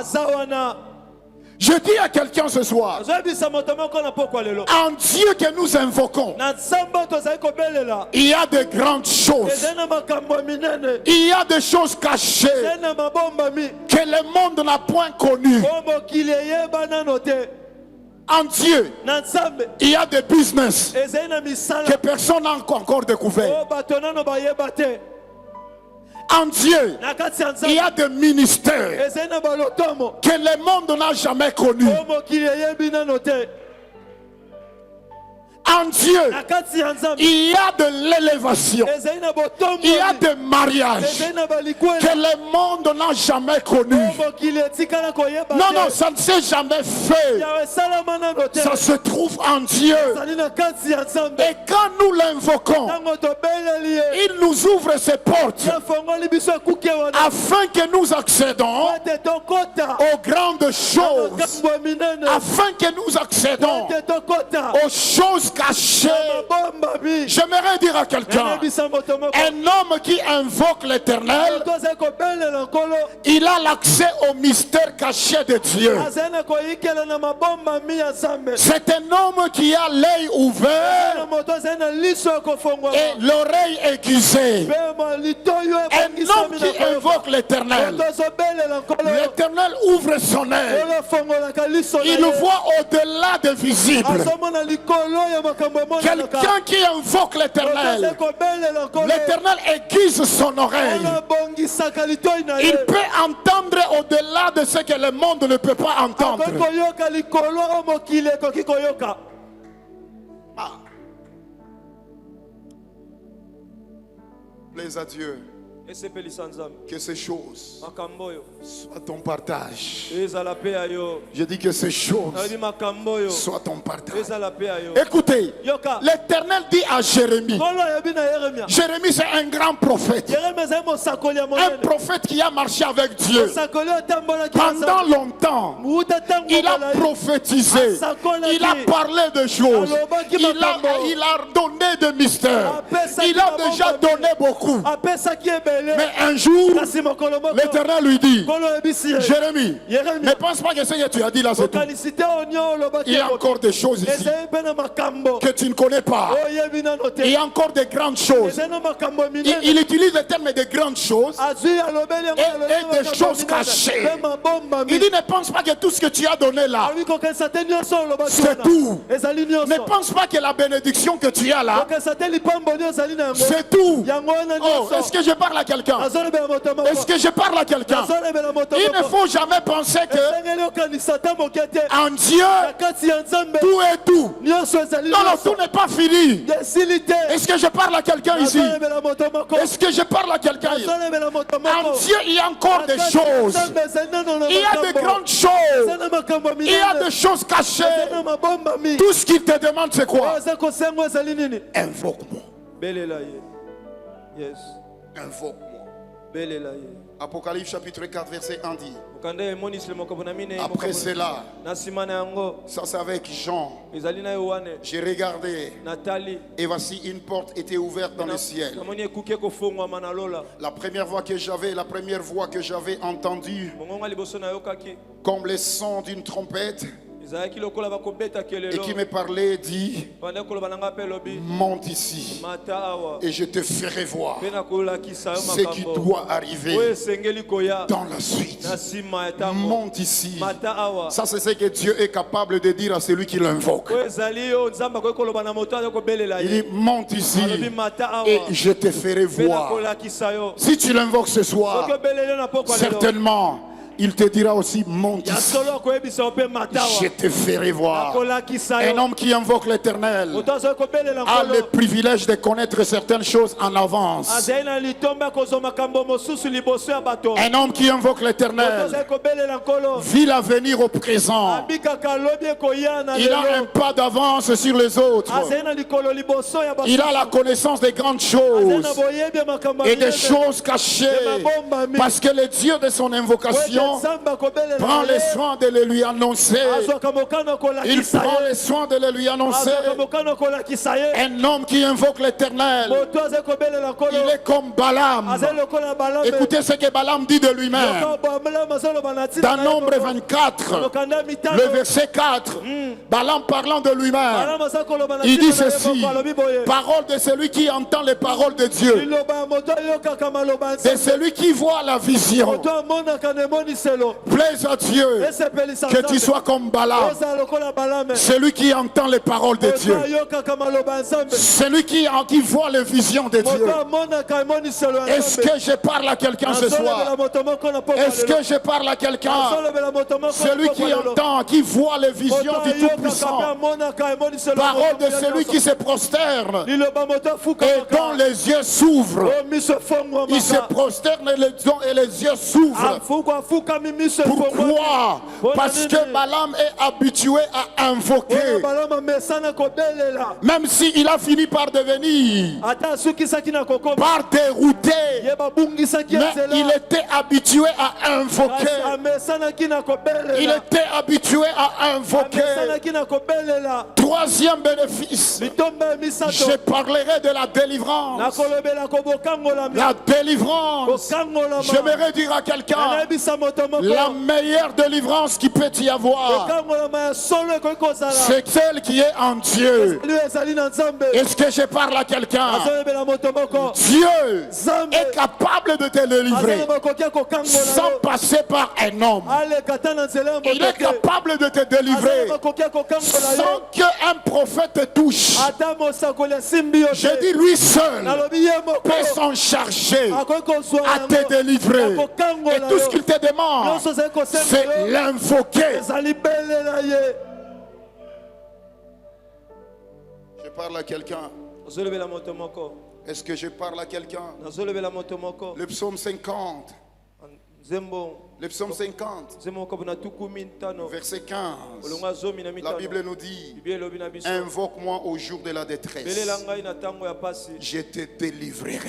Je dis à quelqu'un ce soir, en Dieu que nous invoquons, il y a de grandes choses. Il y a des choses cachées que le monde n'a point connues. En Dieu, il y a des business que personne n'a encore découvert. En Dieu, il y a des ministères que le monde n'a jamais connus. En Dieu, il y a de l'élévation. Il y a des mariages que le monde n'a jamais connus. Non, non, ça ne s'est jamais fait. Ça se trouve en Dieu. Et quand nous l'invoquons, il nous ouvre ses portes afin que nous accédons aux grandes choses, afin que nous accédons aux choses cachées. J'aimerais dire à quelqu'un, un homme qui invoque l'Éternel, il a l'accès au mystère caché de Dieu. C'est un homme qui a l'œil ouvert et l'oreille aiguisée. Un homme qui invoque l'Éternel, l'Éternel ouvre son œil. Il voit au-delà des visibles. Quelqu'un qui invoque l'Éternel, l'Éternel aiguise son oreille. Il peut entendre au-delà de ce que le monde ne peut pas entendre. Plaise à Dieu que ces choses soient ton partage. Je dis que ces choses soient ton partage. Écoutez, l'Éternel dit à Jérémie. Jérémie, c'est un grand prophète. Un prophète qui a marché avec Dieu pendant longtemps. Il a prophétisé. Il a parlé de choses. Il a donné des mystères. Il a déjà donné beaucoup. Mais un jour, l'Éternel lui dit, Jérémie, ne pense pas que ce que tu as dit là c'est tout. Il y a encore des choses ici que tu ne connais pas. Il y a encore des grandes choses. Il utilise le terme de grandes choses et des choses cachées. Il dit, ne pense pas que tout ce que tu as donné là, c'est tout. Ne pense pas que la bénédiction que tu as là, c'est tout. Oh, est-ce que je parle à quelqu'un? Est-ce que je parle à quelqu'un? Il ne faut jamais penser que en Dieu, tout est tout. Non, non, tout n'est pas fini. Est-ce que je parle à quelqu'un ici? Est-ce que je parle à quelqu'un ici? En Dieu, il y a encore des choses. Il y a de grandes choses. Il y a des choses cachées. Tout ce qu'il te demande, c'est quoi? Invoque-moi. Yes. Invoque-moi. Apocalypse chapitre 4 verset 1 dit. Après cela, ça c'est avec Jean. J'ai regardé et voici une porte était ouverte dans le ciel. La première voix que j'avais entendue comme le son d'une trompette et qui me parlait dit, monte ici et je te ferai voir ce qui doit arriver dans la suite. Monte ici. Ça c'est ce que Dieu est capable de dire à celui qui l'invoque. Il dit, monte ici et je te ferai voir. Si tu l'invoques ce soir, certainement il te dira aussi monte ya ici. solo akoyebisa ope matawa Je te ferai voir. akolakisa Un yo homme qui invoque l'Éternel moto azali kobelela a le nkolo privilège de connaître certaines choses en avance. azali na litomba kozwa makambo mosusu liboso ya bato Un homme qui invoque moto l'Éternel azali kobelela nkolo vit l'avenir au présent. abikaka alobi ekoya na Il a un lelo pas d'avance sur les autres. azali na likolo liboso ya Il a la connaissance des grandes choses na boyebi ya makambo et des choses cachées. Parce que le Dieu de son invocation prend le soin de le lui annoncer. Il prend le soin de le lui annoncer. Un homme qui invoque l'Éternel, il est comme Balaam. Écoutez ce que Balaam dit de lui-même. Dans Nombre 24, le verset 4, Balaam parlant de lui-même, il dit ceci: parole de celui qui entend les paroles de Dieu, de celui qui voit la vision. Plaise à Dieu que tu sois comme Balaam, celui qui entend les paroles de Dieu, celui qui voit les visions de Dieu. Est-ce que je parle à quelqu'un ce soir? Est-ce que je parle à quelqu'un? Celui qui entend, qui voit les visions du Tout-Puissant. Parole de celui qui se prosterne et dont les yeux s'ouvrent. Il se prosterne et les yeux s'ouvrent. Pourquoi? Parce que Balaam est habitué à invoquer. Même s'il a fini par devenir, par dérouter, mais il était habitué à invoquer. Il était habitué à invoquer. Troisième bénéfice, je parlerai de la délivrance. La délivrance. J'aimerais dire à quelqu'un, la meilleure délivrance qui peut y avoir, c'est celle qui est en Dieu. Est-ce que je parle à quelqu'un? Dieu est capable de te délivrer sans passer par un homme. Il est capable de te délivrer sans qu'un prophète te touche. Je dis lui seul peut s'en charger à te délivrer. Et tout ce qu'il te demande, c'est l'invoquer. Je parle à quelqu'un. Est-ce que je parle à quelqu'un? Le psaume 50. Le psaume 50, verset 15, la Bible nous dit: invoque-moi au jour de la détresse, je te délivrerai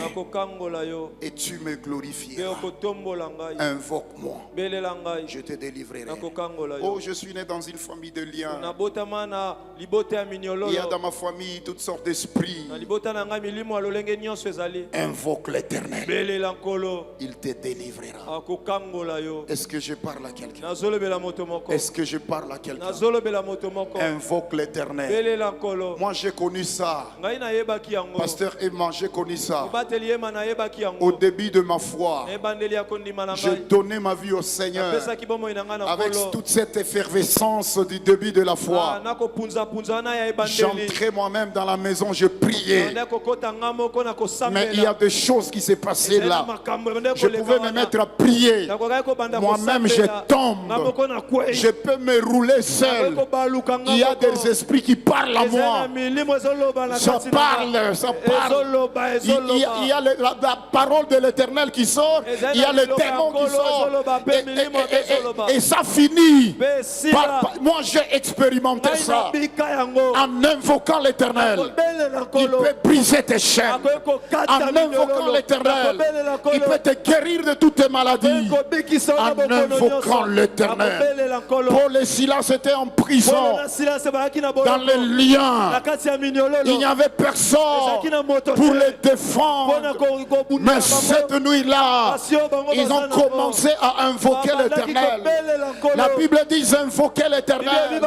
et tu me glorifieras. Invoque-moi, je te délivrerai. Oh, je suis né dans une famille de liens. Il y a dans ma famille toutes sortes d'esprits. Invoque l'Éternel, il te délivrera. Est-ce que je parle à quelqu'un? Est-ce que je parle à quelqu'un? Invoque l'Éternel. Moi j'ai connu ça. Pasteur Emma, j'ai connu ça. Au début de ma foi, j'ai donné ma vie au Seigneur avec toute cette effervescence du début de la foi. J'entrais moi-même dans la maison, je priais. Mais il y a des choses qui s'est passées là. Je pouvais me mettre à prier. Moi-même je tombe. Je peux me rouler seul. Il y a des esprits qui parlent à moi. Ça parle, ça parle. Il y a la parole de l'Éternel qui sort. Il y a le démon qui sort. Et ça finit. Moi j'ai expérimenté ça. En invoquant l'Éternel, il peut briser tes chaînes. En invoquant l'Éternel, il peut te guérir de toutes tes maladies. En invoquant l'Éternel. Paul et Silas étaient en prison, dans les liens. Il n'y avait personne pour les défendre. Mais cette nuit-là, ils ont commencé à invoquer l'Éternel. La Bible dit invoquer l'Éternel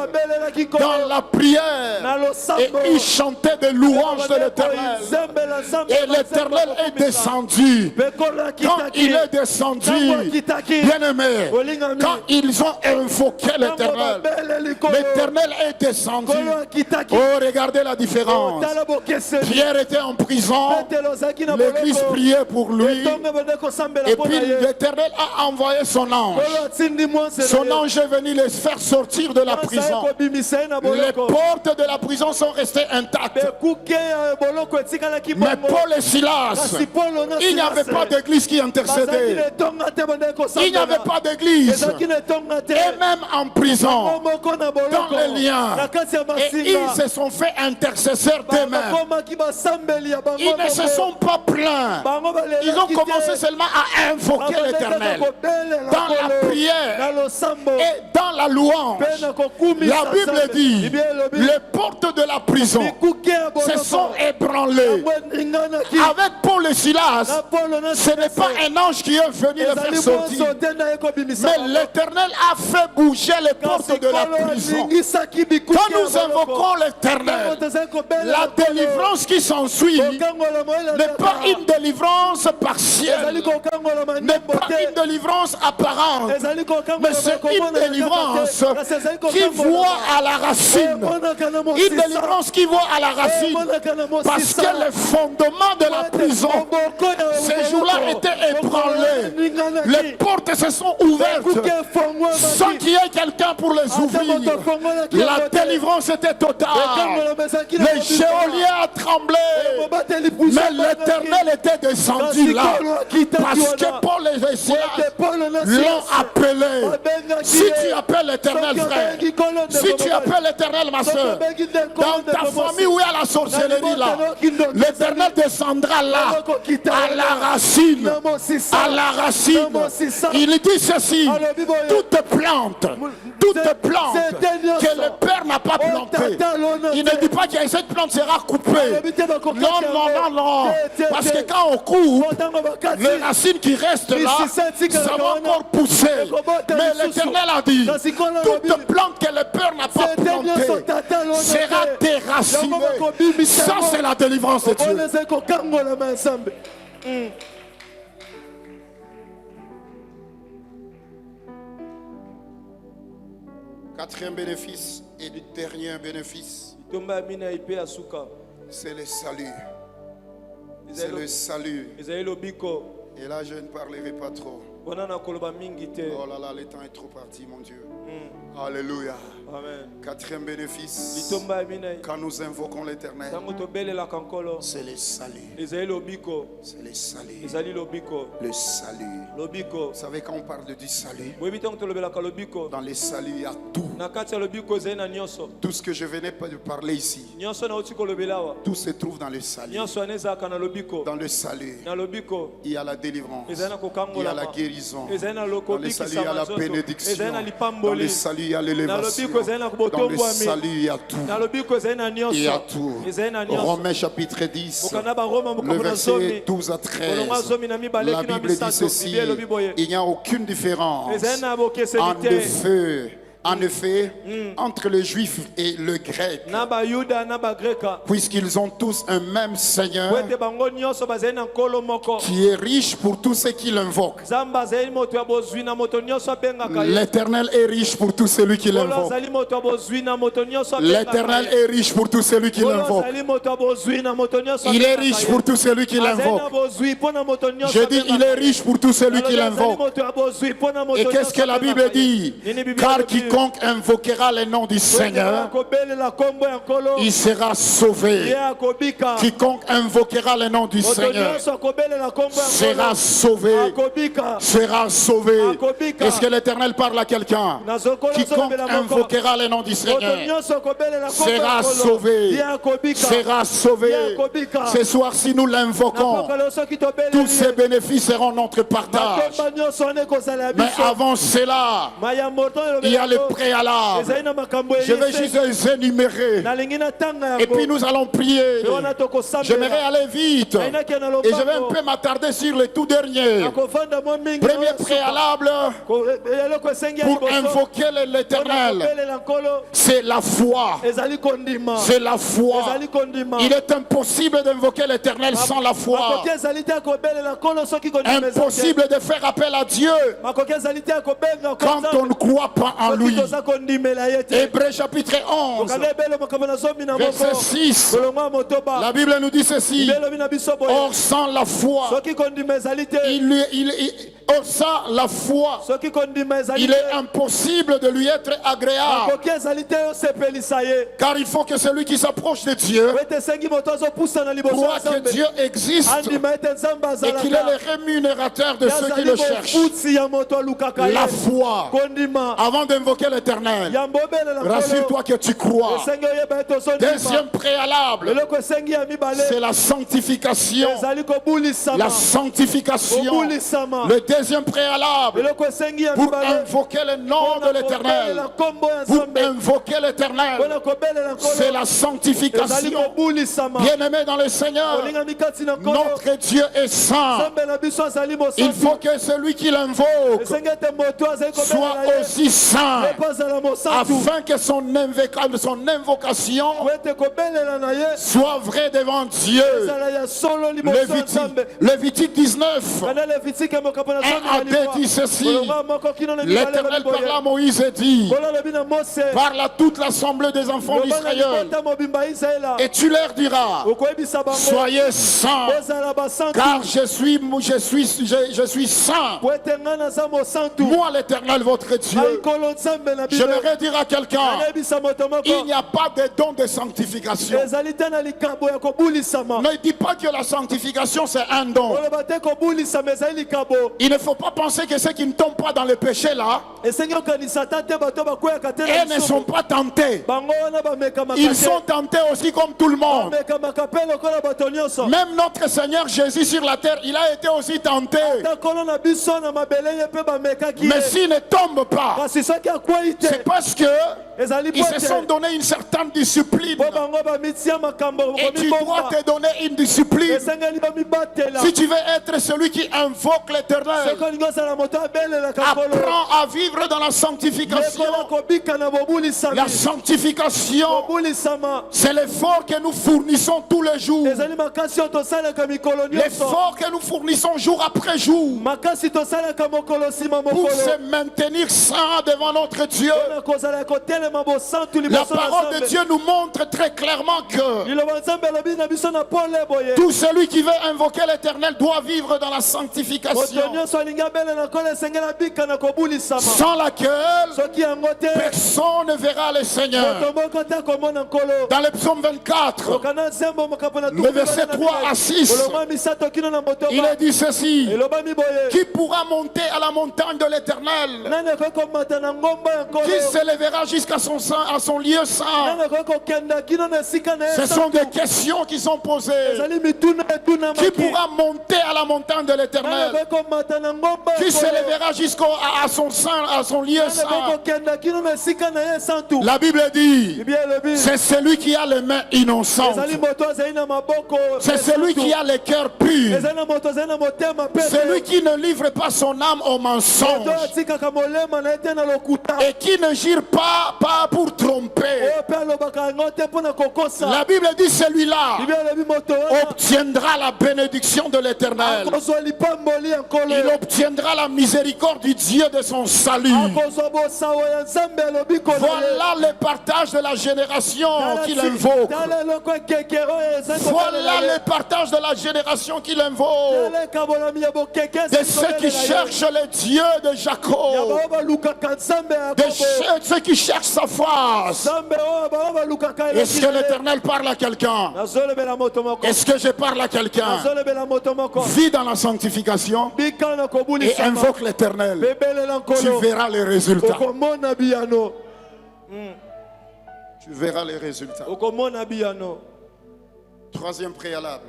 dans la prière. Et ils chantaient des louanges de l'Éternel. Et l'Éternel est descendu. Quand il est descendu, bien bien-aimés, quand ils ont invoqué l'Éternel, l'Éternel est descendu. Oh, regardez la différence. Pierre était en prison, l'église priait pour lui, et puis l'Éternel a envoyé son ange. Son ange est venu les faire sortir de la prison. Les portes de la prison sont restées intactes. Mais Paul et Silas, il n'y avait pas d'église qui intercédait. Il n'y avait pas d'église. Et même en prison, dans les liens, et ils se sont fait intercesseurs d'eux-mêmes. Ils ne se sont pas plaints. Ils ont commencé seulement à invoquer l'Éternel. Dans la prière et dans la louange, la Bible dit, les portes de la prison se sont ébranlées. Avec Paul et Silas, ce n'est pas un ange qui est venu les faire sortir, mais l'Éternel a fait bouger les portes de la prison. Quand nous invoquons l'Éternel, la délivrance qui s'ensuit n'est pas une délivrance partielle, n'est pas une délivrance apparente, mais c'est une délivrance qui voit à la racine. Une délivrance qui voit à la racine, parce que le fondement de la prison, ces jours-là, étaient ébranlés. Les portes se sont ouvertes sans qu'il y ait quelqu'un pour les ouvrir. La délivrance était totale. Les géoliens a tremblé, mais l'Éternel était descendu là, parce que Paul et Silas l'ont appelé. Si tu appelles l'Éternel, frère, si tu appelles l'Éternel, ma soeur, dans ta famille où il y a la sorcellerie là, l'Éternel descendra là, à la racine. À la racine. Il dit ceci: toute plante que le Père n'a pas plantée. Il ne dit pas que cette plante sera coupée. Non. Parce que quand on coupe, les racines qui restent là, ça va encore pousser. Mais l'Éternel a dit, toute plante que le Père n'a pas plantée sera déracinée. Ça, c'est la délivrance de Dieu. Quatrième bénéfice et le dernier bénéfice, c'est le salut. C'est le salut. Et là, je ne parlerai pas trop. Oh là là, le temps est trop parti, mon Dieu. Alléluia. Amen. Quatrième bénéfice, quand nous invoquons l'Éternel, c'est le salut. C'est le salut. Le salut. Vous savez, quand on parle du salut, dans le salut, il y a tout. Tout ce que je venais de parler ici, tout se trouve dans le salut. Dans le salut, il y a la délivrance, il y a la guérison. Dans le salut, il y a la bénédiction. Dans le salut, il y a l'élévation. Dans le salut, il y a tout. Il y a tout. Romains chapitre 10, le verset 12 à 13. La Bible dit ceci: il n'y a aucune différence en effet, entre le juif et le grec, puisqu'ils ont tous un même Seigneur qui est riche pour tous ceux qui l'invoquent. L'Éternel est riche pour tous ceux qui l'invoquent. L'Éternel est riche pour tous ceux qui l'invoquent. Il est riche pour tous ceux qui l'invoquent. Je dis, il est riche pour tous ceux qui l'invoquent. Et qu'est-ce que la Bible dit? Car quiconque invoquera le nom du Seigneur, il sera sauvé. Quiconque invoquera le nom du Seigneur sera sauvé. Sera sauvé. Est-ce que l'Éternel parle à quelqu'un? Quiconque invoquera le nom du Seigneur sera sauvé. Sera sauvé. Ce soir, si nous l'invoquons, tous ces bénéfices seront notre partage. Mais avant cela, il y a le préalables. Je vais juste les énumérer. Et puis nous allons prier. J'aimerais aller vite. Et je vais un peu m'attarder sur les tout derniers. Premier préalable pour invoquer l'Éternel, c'est la foi. C'est la foi. Il est impossible d'invoquer l'Éternel sans la foi. Impossible de faire appel à Dieu quand on ne croit pas en lui. Hébreux chapitre 11, verset 6. La Bible nous dit ceci. Or sans la foi, sans la foi, il est impossible de lui être agréable. Car il faut que celui qui s'approche de Dieu croit que Dieu existe et qu'il est le rémunérateur de ceux qui le cherchent. La foi. Avant d'invoquer l'Éternel, rassure-toi que tu crois. Deuxième préalable, c'est la sanctification. La sanctification. Le deuxième préalable pour invoquer le nom de l'Éternel. Pour invoquer l'Éternel, c'est la sanctification. Bien-aimé dans le Seigneur, notre Dieu est saint. Il faut que celui qui l'invoque soit aussi saint, afin que son invocation soit vraie devant Dieu. Lévitique 19, 1 à 2 dit ceci. L'Éternel parla à Moïse et dit: parle à toute l'assemblée des enfants d'Israël et tu leur diras: soyez saints, car je suis saint. Moi l'Éternel votre Dieu. J'aimerais dire à quelqu'un, il n'y a pas de don de sanctification. Ne dis pas que la sanctification c'est un don. Il ne faut pas penser que ceux qui ne tombent pas dans le péché là, et ne sont pas tentés. Ils sont tentés aussi comme tout le monde. Même notre Seigneur Jésus sur la terre, il a été aussi tenté. Mais s'il ne tombe pas, c'est parce que ils se sont donné une certaine discipline. Et tu dois te donner une discipline. Si tu veux être celui qui invoque l'Éternel, apprends à vivre dans la sanctification. La sanctification, c'est l'effort que nous fournissons tous les jours. L'effort que nous fournissons jour après jour pour se maintenir saint devant notre Dieu. La parole de Dieu nous montre très clairement que tout celui qui veut invoquer l'Éternel doit vivre dans la sanctification, sans laquelle personne ne verra le Seigneur. Dans le psaume 24, le verset 3 à 6, il est dit ceci: qui pourra monter à la montagne de l'Éternel? Qui s'élèvera jusqu'à son lieu saint? Ce sont des questions qui sont posées. Qui pourra monter à la montagne de l'Éternel? Qui s'élèvera jusqu'à son lieu saint? La Bible dit: c'est celui qui a les mains innocentes, c'est celui qui a le cœur pur, celui qui ne livre pas son âme au mensonge et qui ne gire pas pour tromper. La Bible dit: celui-là obtiendra la bénédiction de l'Éternel. Il obtiendra la miséricorde du Dieu de son salut. Voilà le partage de la génération qu'il invoque. Voilà le partage de la génération qu'il invoque. De ceux qui cherchent le Dieu de Jacob. De ceux qui cherchent sa face. Est-ce que l'Éternel parle à quelqu'un? Est-ce que je parle à quelqu'un? Vis dans la sanctification et invoque l'Éternel. Tu verras les résultats. Tu verras les résultats. Troisième préalable,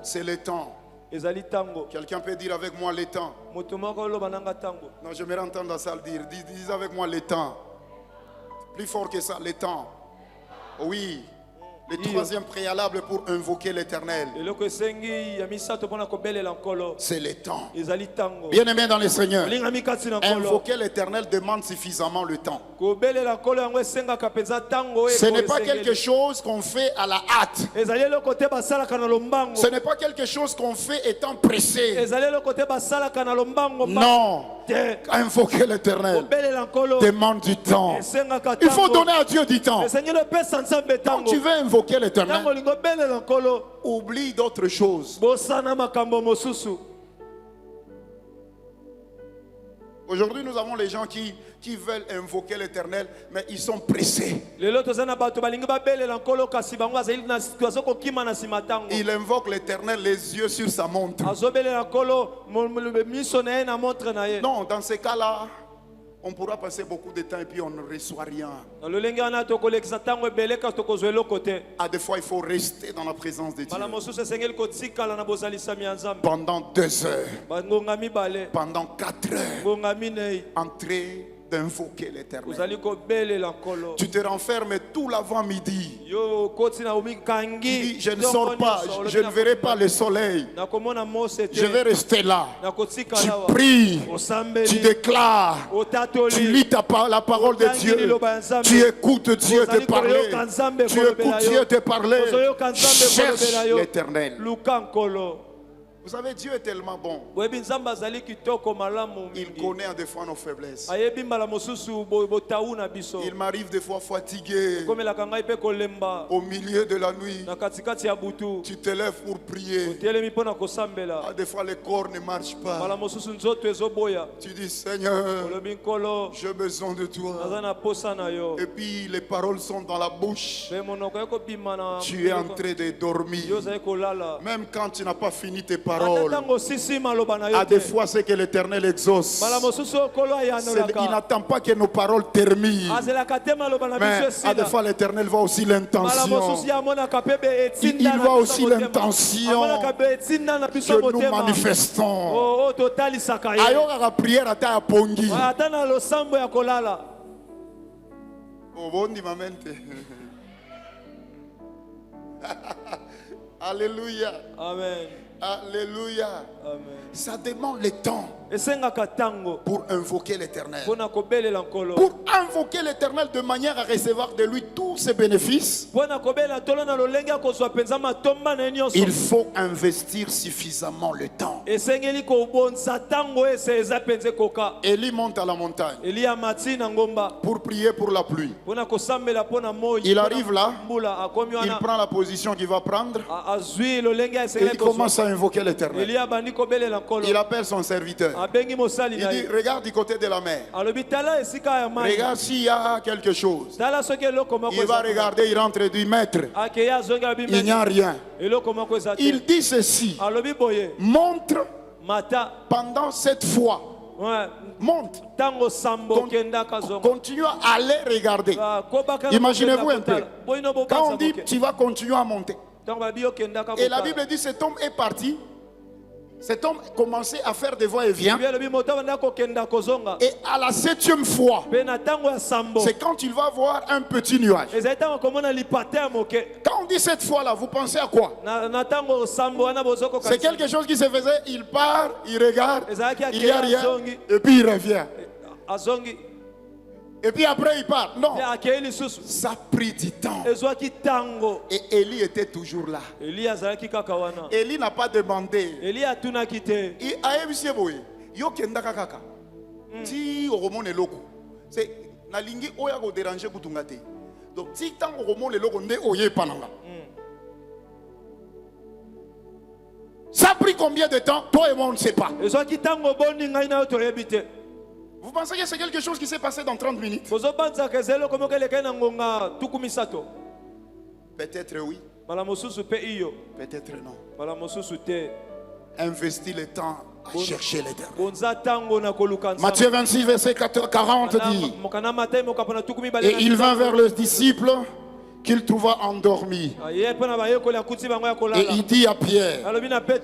c'est le temps. ezali tango. Quelqu'un peut dire avec moi les temps. Moto moko oloba nanga tango. Non, j'aimerais entendre la salle dire. Dis avec moi les temps. Plus fort que ça, les temps. Oui. Le troisième préalable pour invoquer l'Éternel, Eloko esengi ya misato pona kobelela nkolo. c'est le temps. Ezali tango. Bien-aimé dans le Seigneur, Olinga mikatsi na nkolo. invoquer l'Éternel demande suffisamment le temps. Kobelela nkolo yango esengaka penza tango. Ce n'est pas quelque chose qu'on fait à la hâte. Ezali eloko te basalaka na lombango. Ce n'est pas quelque chose qu'on fait étant pressé. Ezali eloko te basalaka na lombango. Non. Te. Invoquer l'Éternel Kobelela nkolo. demande du temps. Esengaka Il faut tango. donner à Dieu du temps. Esengi le pesa nzambe Quand tango. tu veux invoquer l'Éternel, Tango lingo belela nkolo. oublie d'autres choses. Bosana makambo mosusu. Aujourd'hui, nous avons les gens qui veulent invoquer l'Éternel, mais ils sont pressés. Lelo tozana bato balingi babelela nkolo kasi bango azali na situation kokima na sima tango. Il invoque l'Éternel les yeux sur sa montre. Azobelela nkolo miso na ye na montre na ye. Non, dans ces cas-là, on pourra passer beaucoup de temps et puis on ne reçoit rien. Na lolenge wana tokolekisa tango ebele kasi tokozwa eloko te. À des fois, il faut rester dans la présence de Dieu Bala mosusu esengeli kotikala na bozalisami ya nzambe. pendant 2 heures, Bangonga mibale. pendant 4 heures, Ngonga minei. en train d'invoquer l'Éternel. Ozali kobelela nkolo. Tu te renfermes tout l'avant-midi. Yo koti na Tu omikangi. dis, je ne sors pas, je ne verrai pas le soleil. Nakomona mose te. Je vais rester là. Tu Nakotikala wa. pries, Osambeli. tu déclares, Otatoli. tu lis la parole de Dieu. Tu écoutes Dieu te parler. Tu écoutes Dieu te parler. Cherche l'Éternel. Luka nkolo. Vous savez, Dieu est tellement bon. Boyebi nzambe azali kitoko malamu Il mingi. connaît des fois nos faiblesses. Ayebi mbala mosusu botau na biso. Il m'arrive des fois fatigué Komelaka ngai pe kolemba. au milieu de la nuit. Na katikati ya butu. Tu te lèves pour prier. Otelemi mpona kosambela. Ah, des fois, le corps ne marche Mbala pas. mosusu nzoto ezoboya. Tu dis, Seigneur, Olobi nkolo. j'ai besoin de toi. Naza na posa na yo. Et puis, les paroles sont dans la bouche. Pe monoko ekobima na. Tu es en train de dormir. Yo ozali kolala. Même quand tu n'as pas fini tes Ata paroles. tango sisi maloba na yo À te. des fois, c'est que l'Éternel exauce. Mbala mosusu okolo Il ayanolaka. n'attend pas que nos paroles terminent. Azelaka te maloba na Mais biso à des esila. fois, l'Éternel voit aussi Mbala l'intention mosusu ya monaka pe be etinda Il na voit biso aussi motema. l'intention Amonaka be etinda na biso que nous motema. manifestons. Oh, totalisaka ye. Ayokaka prière ata ya pongi. Ata na losambo ya kolala. Obondi mamente. Alléluia. Amen. Alléluia. Amen. Ça demande le temps Esengaka tango pour invoquer l'Éternel. mpona kobelela nkolo. Pour invoquer l'Éternel de manière à recevoir de lui tous ses bénéfices, Mpona kobelela tolo na lolenge ya kozwa penza matomba na ye nyonso. il faut investir suffisamment le temps. Esengeli kobonza tango ese eza penza koka. Élie monte à la montagne Eliya mati na ngomba pour prier pour la pluie. mpona kosambela mpona moi. Il arrive là, mbula akomi il wana prend la position qu'il va prendre azwi lolenge ya et esengeli il commence à invoquer l'Éternel. Eliya bandi kobelela nkolo. Il appelle son serviteur. Abengi mosali Il na dit, ye. regarde du côté de la mer. Alobi tala esika ya mai. Regarde s'il y a quelque chose. Tala soki eloko moko Il va eza. regarder, il rentre et dit, maître, Akeyi azongi alobi il n'y a rien. eloko moko eza te. Il dit ceci, Alobi boye montre mata pendant 7 fois. ouais, Montre. tango sambo Con- kendaka zonga. Continue à aller regarder. Kobaka Imaginez-vous un peu. kotala. Boyino bobanza Quand on dit, moke. tu vas continuer à monter. Tango babi okendaka Et la kotala. Bible dit, cet homme est parti. Cet homme commençait à faire des va-et-vient. Bibi alobi moto banda kokenda kozonga. Et à la 7e fois, Pe na tango ya sambo. c'est quand il va voir un petit nuage. Ezali tango komona lipate ya moke. Quand on dit cette fois-là, vous pensez à quoi? Na tango sambo wana bozoko C'est quelque chose qui se faisait, il part, il regarde, Ezalaki il n'y a akeyi rien, azongi. et puis il revient. Azongi. Et puis après il part. Non, Pe akeyi lisusu. ça a pris du temps. Ezwaki tango. Et Élie était toujours là. Eliya azalaki kaka wana. Élie n'a pas demandé. Eliya atunaki te. Il a évisé boye. Yo kendaka kaka. Si oromone loko. C'est na lingi oya ko déranger kutunga te. Donc si tant oromone loko nde oye pananga. Ça a pris combien de temps? Toi et moi on ne sait pas. Ezwaki tango boni ngai na yo toyebi te. Vous pensez que c'est quelque chose qui s'est passé dans 30 minutes? Kozobanzaka eza eloko moko elekai na ngonga tuku misato. Peut-être oui, Mbala mosusu pe iyo. peut-être non. Mbala mosusu te. Investis le temps à chercher l'Éternel. Bonza tango na koluka nzambe. Matthieu 26, verset 40 dit, Mokana matai mokapona tuku mibale et na il vint misato. vers le disciple qu'il trouva endormi. Et il dit à Pierre,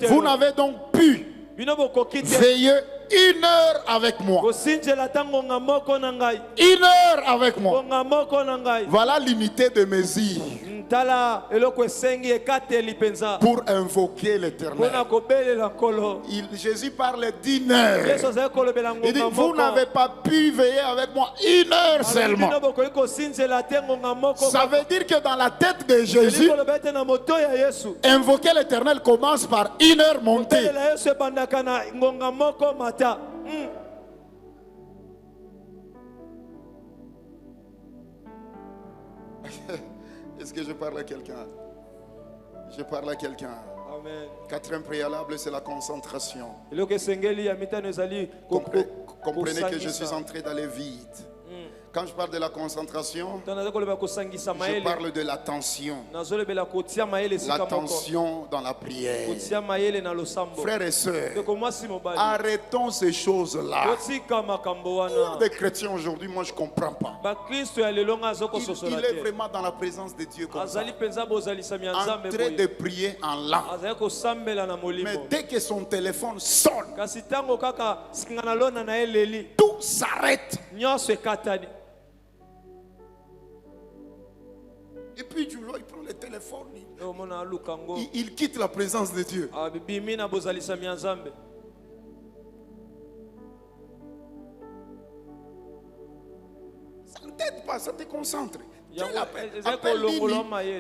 vous n'avez donc pu veiller 1 heure avec moi. 1 heure avec moi. Voilà l'unité de mesure pour invoquer l'Éternel. Jésus parle d'1 heure. Il dit, vous n'avez pas pu veiller avec moi 1 heure seulement. Ça veut dire que dans la tête de Jésus, invoquer l'Éternel commence par 1 heure montée. Est-ce que je parle à quelqu'un? Je parle à quelqu'un. Amen. 4e préalable, c'est la concentration. Comprenez que je suis entré dans les vides. Quand je parle de la concentration, je parle de l'attention. L'attention dans la prière. Frères et sœurs, arrêtons ces choses-là. Pour des chrétiens aujourd'hui, moi je ne comprends pas. Il est vraiment dans la présence de Dieu comme ça, en train de prier en langue. Mais dès que son téléphone sonne, tout s'arrête. Et puis il prend le téléphone, il quitte la présence de Dieu. Ça ne t'aide pas, ça te concentre.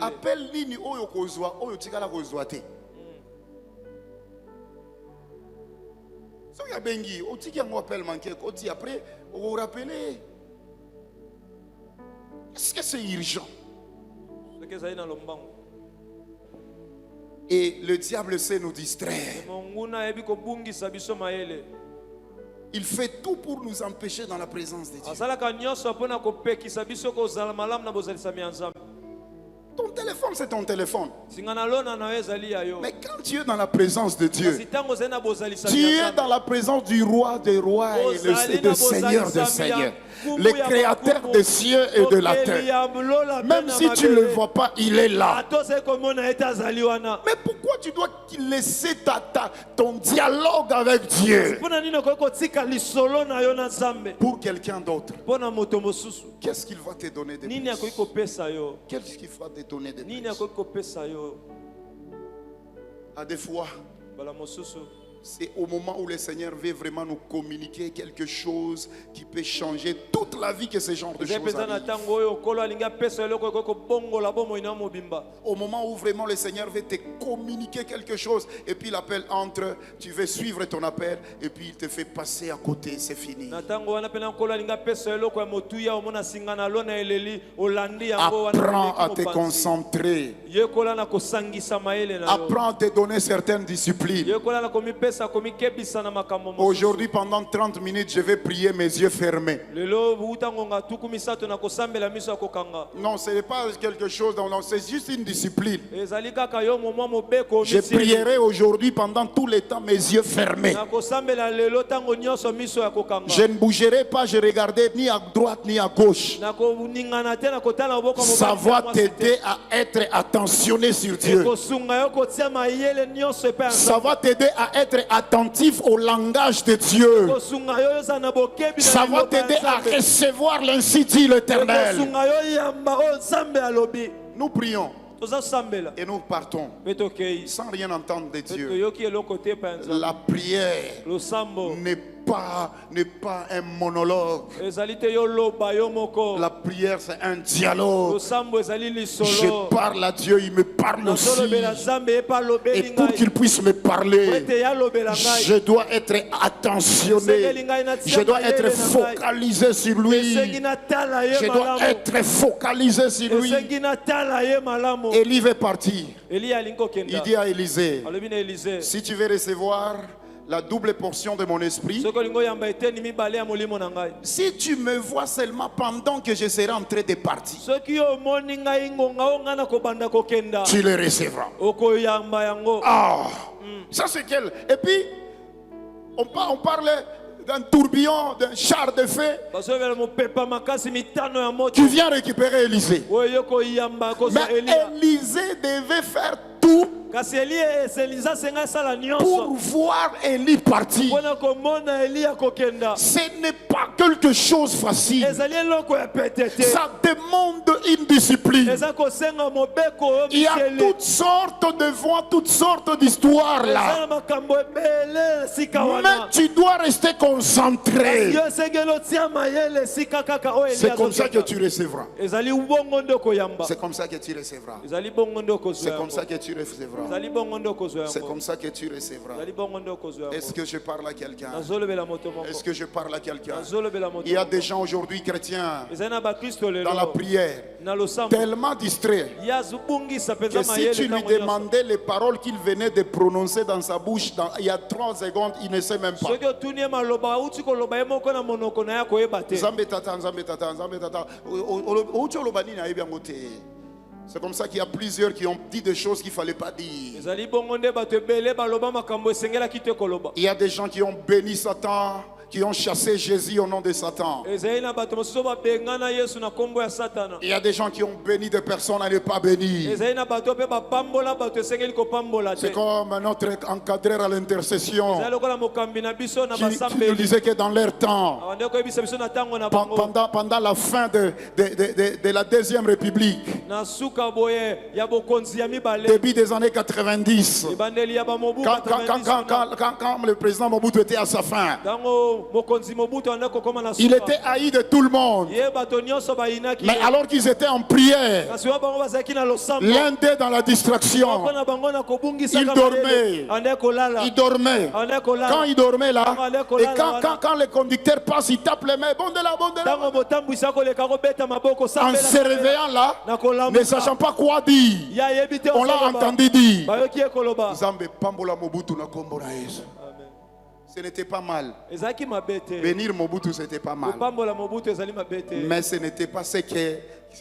Appelle Nini Oyo Kozwa, Oyo Tikala Kozwa te. So ya bengi, o tiki yango appel manqué, oti après, on vous rappelez. Est-ce que c'est urgent? Et le diable sait nous distraire. Il fait tout pour nous empêcher dans la présence de Dieu. Ton téléphone, c'est ton téléphone. Mais quand tu es dans la présence de Dieu, tu es dans la présence du roi des rois et du Seigneur des seigneurs, le créateur des cieux et de la terre. Même si tu ne le vois pas, il est là. Mais pourquoi tu dois laisser ton dialogue avec Dieu pour quelqu'un d'autre? Qu'est-ce qu'il va te donner de plus? Qu'est-ce qu'il va te donner de plus? À des fois, c'est au moment où le Seigneur veut vraiment nous communiquer quelque chose qui peut changer toute la vie que ce genre de choses arrivent. Au moment où vraiment le Seigneur veut te communiquer quelque chose et puis l'appel entre, tu veux suivre ton appel et puis il te fait passer à côté, c'est fini. Apprends à te concentrer. Apprends à te donner certaines disciplines. Aujourd'hui, pendant 30 minutes, je vais prier mes yeux fermés. Non, ce n'est pas quelque chose, c'est juste une discipline. Je prierai aujourd'hui pendant tout le temps mes yeux fermés. Je ne bougerai pas, je regarderai ni à droite ni à gauche. Ça va t'aider à être attentionné sur Dieu. Ça va t'aider à être attentif au langage de Dieu. Ça va t'aider à recevoir l'ainsi dit l'Éternel. Nous prions et nous partons sans rien entendre de Dieu. La prière n'est pas un monologue. La prière, c'est un dialogue. Je parle à Dieu, il me parle aussi. Et pour qu'il puisse me parler, je dois être attentionné. Je dois être focalisé sur lui. Je dois être focalisé sur lui. Élie veut partir. Il dit à Élisée, si tu veux recevoir la double portion de mon esprit, si tu me vois seulement pendant que je serai en train de partir, tu le recevras. Ah, ça c'est quel. Et puis on parle d'un tourbillon, d'un char de feu. bazobela mopepa makasi mitano ya moto Tu viens récupérer Élisée. oyo koyamba kozwa Mais Elia Élisée devait faire tout kasi Elia esenza senga sala pour nyonso voir Élie partir. mpona komona Elia kokenda Ce n'est pas quelque chose facile. ezali eloko ya pete te Ça demande une discipline. eza kosenga mobeko oyo Il y a mikele toutes sortes de voix, toutes sortes d'histoires eza là. na makambo ebele esika Mais wana tu dois rester concentré. yo esengeli otia mayele esika kaka oyo C'est Elia comme ça que azokenda. tu recevras. ezali bongo nde okoyamba C'est comme ça que tu recevras. ezali bongo nde okozwa C'est comme ça yango que tu recevras. ezali bongo nde okozwa C'est yango comme ça que tu recevras. ezali bongo nde okozwa Est-ce yango que je parle à quelqu'un? nazolobela moto moko Est-ce que je parle à quelqu'un? nazolobela moto Il y a moko. des gens aujourd'hui chrétiens ezali na bakristo dans la lelo prière na losambo tellement distraits ya azobungisa que mpenza si mayele tu lui ntango nyonso. demandais les paroles qu'il venait de prononcer dans sa bouche il y a 3 secondes, il ne sait même pas. soki otuni ye maloba auti koloba ye moko na monoko na ye akoyeba te Nzambe tata, Nzambe tata, Nzambe tata. Outi oloba nini ayebi yango te. C'est comme ça qu'il y a plusieurs qui ont dit des choses qu'il ne fallait pas dire. ezali bongo nde bato ebele baloba makambo esengelaki te koloba Il y a des gens qui ont béni Satan, qui ont chassé Jésus au nom de Satan. ezali na bato mosusu babengana yesu na nkombo ya satana Il y a des gens qui ont béni des personnes à ne pas bénir. ezali na bato mpe bapambola bato esengeli kopambola te C'est comme notre encadreur à l'intercession ezali lokola mokambi na biso na qui nous basambeli disait que dans leur temps, abande koyebisa biso na ntango na bango pendant la fin de la Deuxième République, na suka boye ya bokonzi ya mibale début des années 90, ebandeli ya bamobu quand le président Mobutu était à sa fin, ntango mokonzi mobutu ande kokoma na il suka était haï de tout le monde. ye bato nyonso bayinaki Mais alors qu'ils étaient en prière, kasi wa bango bazalaki na losambo l'un d'eux dans la distraction, moko na bango na kobungisa il dormait. ande kolala Il dormait. ande kolala Quand il dormait là, et quand le conducteur passe, il tape les mains, bon de là, ntango botambwisa koleka kobeta maboko en sambela se réveillant là, ne sachant pas quoi dire. ya yebi te On l'a ozoloba. entendu dire. bayoki ye koloba Nzambe pambola Mobutu na kombo na Yesu. Amen. Ce n'était pas mal. ezalaki mabe te Bénir Mobutu, c'était pas mal. kopambola mobutu ezali mabe te Mais ce n'était pas ce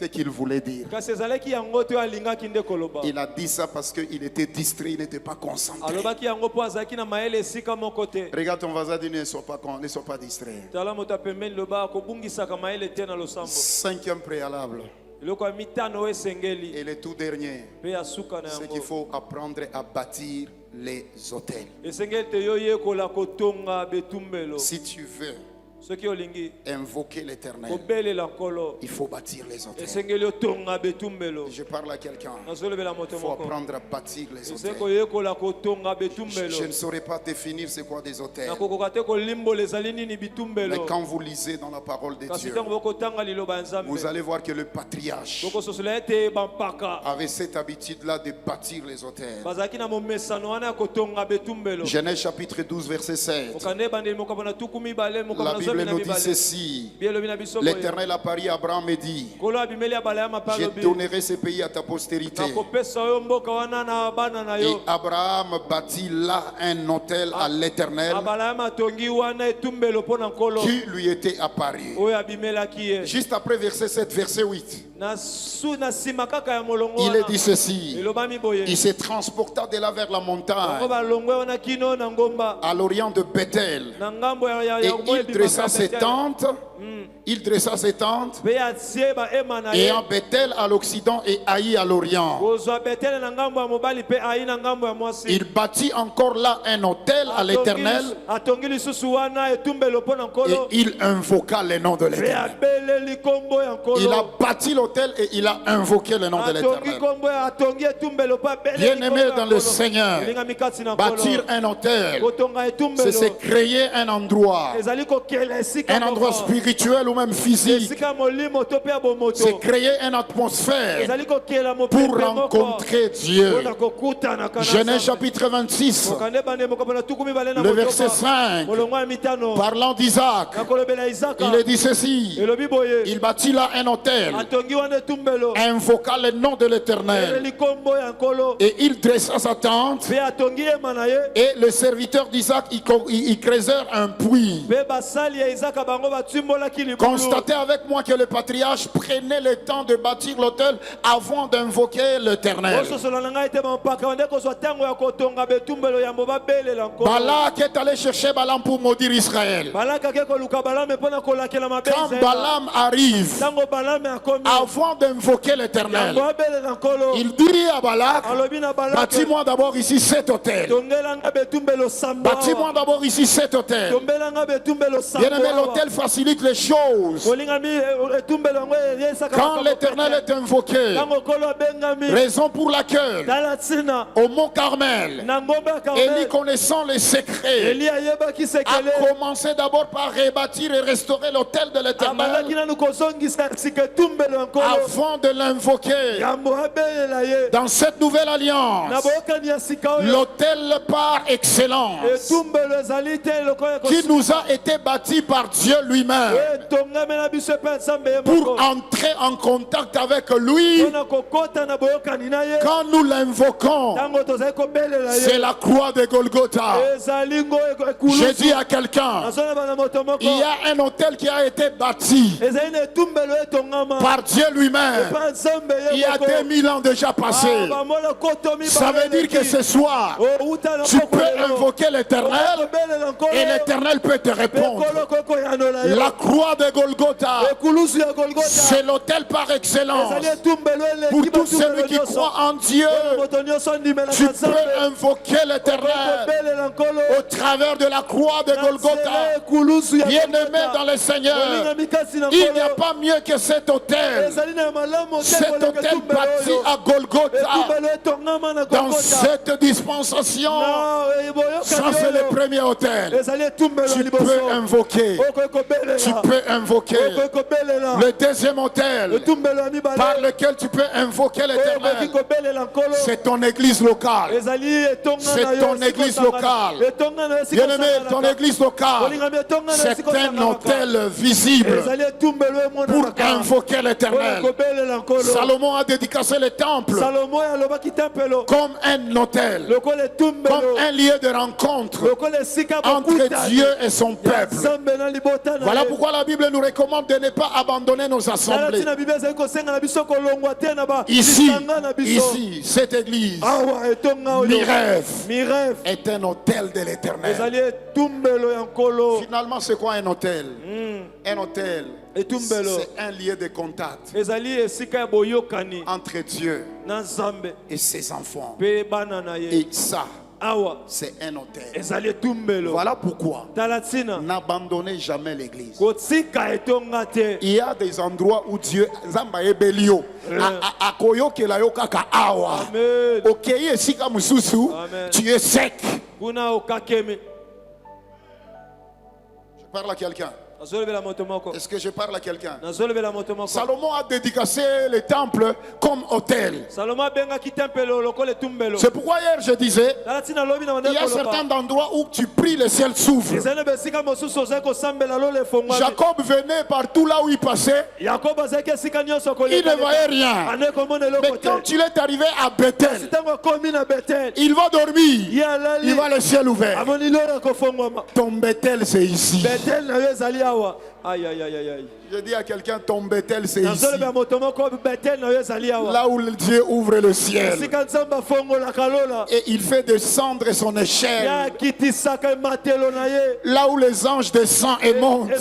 qu'il voulait dire. kasi ezalaki yango te oyo alingaki nde koloba Il a dit ça parce qu'il était distrait, il n'était pas concentré. alobaki yango mpo azalaki na mayele esika moko te Regarde ton voisin, dis ne sois pas distrait. tala moto apembeni loba akobungisaka mayele te na losambo 5e préalable eloko ya mitano oyo esengeli et le tout dernier, mpe ya suka na c'est qu'il yango faut apprendre à bâtir les hôtels. esengeli te yo yekola kotonga betumbelo Si tu veux soki olingi invoquer l'éternel, kobelela nkolo il faut bâtir les hôtels. esengeli otonga betumbelo Je parle à quelqu'un. nazolobela moto Il faut moko apprendre à bâtir les ese hôtels. koyekola kotonga betumbelo Je ne saurais pas définir c'est quoi des hôtels. nakokoka te kolimbola ezali nini Mais bitumbelo quand vous lisez dans la parole de kasi Dieu, ntango bokotanga liloba ya nzambe vous allez voir que le patriarche bokososola ete bampaka avait cette habitude-là de bâtir les hôtels. bazalaki na momesano wana ya kotonga betumbelo Genèse chapitre 12, verset 7. okande ebandeli mokambo na tuku mibale mokambo La na Bible zomi na nous dit mibale ceci. bielobi na biso boye L'Éternel apparut à Abraham et dit, kolo abimeli abala ya je mapalobi donnerai ce pays à ta postérité. nakopesa yo mboka wana na bana na Et yo Abraham bâtit là un hôtel à l'Éternel abala ya matongi wana etumbelo mpo na nkolo qui lui était apparu. oyo abimelaki ye Juste après verset 7, verset 8, na nsima kaka ya molongo il est wana dit ceci. elobami boye Il se transporta de là vers la bango montagne, balongwe wana kino na ngomba à l'orient de Bethel. na ngambo ya Et ngomba il dressa ses tentes. Il dressa ses tentes. mpe atie baema na Et ye en Bethel à l'Occident et Haï à l'Orient. kozwa betele na ngambo ya mobali mpe ayi na ngambo ya mwasi Il bâtit encore là un hôtel à l'Éternel atongi lisusu wana etumbelo mpo na et nkolo il invoqua le nom de mpe l'Éternel. abeleli nkombo ya Il a nkolo bâti l'hôtel et il a invoqué le nom de atongi l'Éternel. nkombo atongi etumbelo mpe abeleli Bien-aimé dans le Seigneur, elingami kati na bâtir nkolo un hôtel, kotonga c'est etumbelo se créer un endroit esika un endroit moko. spirituel ou même physique. Esika molimo to pe ya bomoto. C'est créer une atmosphère Ezali kokela mopepe pour moko. rencontrer Dieu. Mpona kokutana kana Genèse Nzambe. chapitre 26, Mokande bande mokapana tuku mibale na le motoba. verset 5, Molongo ya mitano. parlant d'Isaac, Nakolobela Isaka. il est dit ceci. Elobi boye. Il bâtit là un hôtel Atongi invoqua le nom de l'Éternel. Et il dressa sa tente. Et le serviteur d'Isaac, il creusèrent un puits. Constatez avec moi que le patriarche prenait le temps de bâtir l'autel avant d'invoquer l'Éternel. Balak est allé chercher Balaam pour maudire Israël. Quand Balaam arrive, avant d'invoquer l'Éternel, il dit à Balak, bâtis-moi d'abord ici cet autel. Bâtis-moi d'abord ici cet autel. Bien-aimé, l'autel facilite les choses. Quand l'Éternel est invoqué, raison pour laquelle au mont Carmel, Élie, connaissant les secrets, a commencé d'abord par rebâtir et restaurer l'autel de l'Éternel avant de l'invoquer. Dans cette nouvelle alliance, l'autel par excellence qui nous a été bâti par Dieu lui-même pour entrer en contact avec lui. Quand nous l'invoquons, c'est la croix de Golgotha. J'ai dit à quelqu'un, il y a un autel qui a été bâti par Dieu lui-même il y a 2000 ans déjà passés. Ça veut dire que ce soir, tu peux invoquer l'Éternel et l'Éternel peut te répondre. La croix de Golgotha, c'est l'autel par excellence. Pour tous ceux qui croient en Dieu, tu peux invoquer l'Éternel au travers de la croix de Golgotha. Bien-aimé dans le Seigneur, il n'y a pas mieux que cet autel. Cet autel bâti à Golgotha. Dans cette dispensation, ça c'est le premier autel. Tu peux invoquer. Tu peux invoquer. Le deuxième autel par lequel tu peux invoquer l'Éternel, c'est ton église locale. C'est ton église locale. Bien-aimé, ton église locale, c'est un autel visible pour invoquer l'Éternel. Salomon a dédicacé le temple comme un autel, comme un lieu de rencontre entre Dieu et son peuple. Voilà pourquoi la Bible nous recommande de ne pas abandonner nos assemblées. Ici, cette église, Miref, est un autel de l'Éternel. Finalement, c'est quoi un autel? Un autel, c'est un lieu de contact entre Dieu et ses enfants. Et ça, c'est un autel. Voilà pourquoi n'abandonnez jamais l'église. Il y a des endroits où Dieu tu es sec. Je parle à quelqu'un. Est-ce que je parle à quelqu'un? Salomon a dédicacé le temple comme autel. C'est pourquoi hier je disais, il y a certains endroits où tu pries, le ciel s'ouvre. Jacob venait partout là où il passait, il ne voyait rien. Mais quand il est arrivé à Bethel, il va dormir, il voit le ciel ouvert. Ton Bethel c'est ici. Aïe, aïe, aïe, aïe. Je dis à quelqu'un, ton Bethel c'est ici. Là où Dieu ouvre le ciel. Et il fait descendre son échelle. Là où les anges descendent et montent.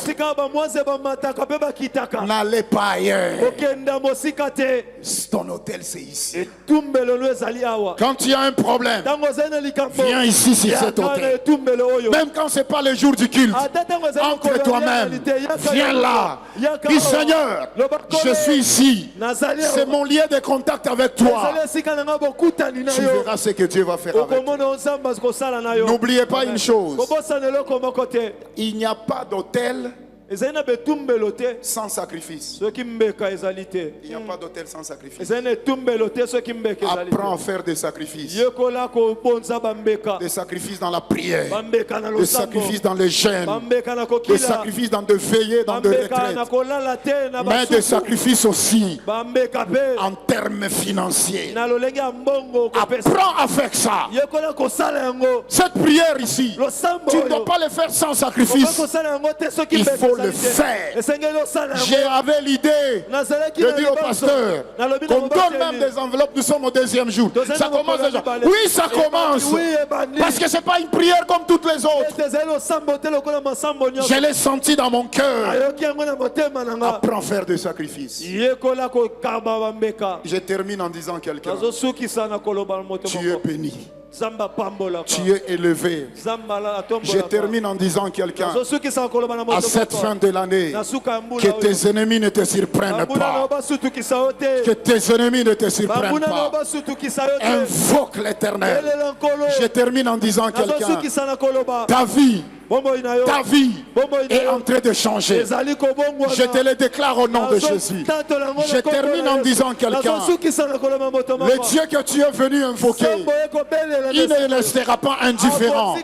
N'allez pas ailleurs. Ton hôtel c'est ici. Quand tu as un problème, viens ici sur cet hôtel. Même quand ce n'est pas le jour du culte, entre toi-même, viens là. Dis Seigneur, je suis ici. C'est mon lien de contact avec toi. Tu verras ce que Dieu va faire avec toi. N'oubliez pas une chose. Il n'y a pas d'hôtel ezali na betumbelo te sans sacrifice. soki mbeka ezali te. Il n'y a pas d'autel sans sacrifice. ezali na etumbelo te soki mbeka ezali te. Apprends à faire des sacrifices. yekola kobonza bambeka. Des sacrifices dans la prière. Bambeka na Des losambo. sacrifices dans les jeûnes. Bambeka na Des kokila. sacrifices dans de veillées, dans de Bambeka na retraites. kolala te na Mais des basuku. sacrifices aussi Bambeka pe. en termes financiers. Na lolenge ya mbongo kopesa. Apprends à faire ça. yekola kosala yango. Cette prière ici, Losambo tu ne oyo. dois pas le faire sans Okoki sacrifice. kosala yango te soki Il mbeka faut ezali le te. faire. Esengeli osala yango. J'avais l'idée Nazalaki de na dire au libanso. pasteur Nalobi na qu'on donne mobateli. même des enveloppes. Nous sommes au deuxième jour. Tozali Ça na commence mokolo déjà. mibale. Oui, ça commence. Oui, ebandi. Parce que ce n'est pas une prière comme toutes les autres. Ete ezali losambo te lokola masambo nyonso. Je l'ai senti dans mon cœur. Ayoki yango na motema na nga. Apprends à faire des sacrifices. yekola kokaba bambeka. Je termine en disant quelqu'un. nazosukisa na koloba na moto Tu es moko. béni. Zamba pambolaka. Tu es élevé. Zamba la atombolaka. Je termine en disant quelqu'un. nazosukisa na koloba na moto À cette moko. fin de l'année, Na suka ya mbula que oyo. tes ennemis ne te surprennent Bambula na pas. obasutukisa yo te. Que tes ennemis ne te surprennent Bambula na pas. obasutukisa yo te. Invoque l'Éternel. Elela nkolo. Je termine en disant quelqu'un. nazosukisa na koloba. Ta vie, bomoi na yo. ta vie bomoi na est yo. en train de changer. ezali kobongwana. Je te le déclare au nom de Jésus. Je termine en disant quelqu'un. Le Dieu que tu es venu invoquer, il ne restera pas indifférent.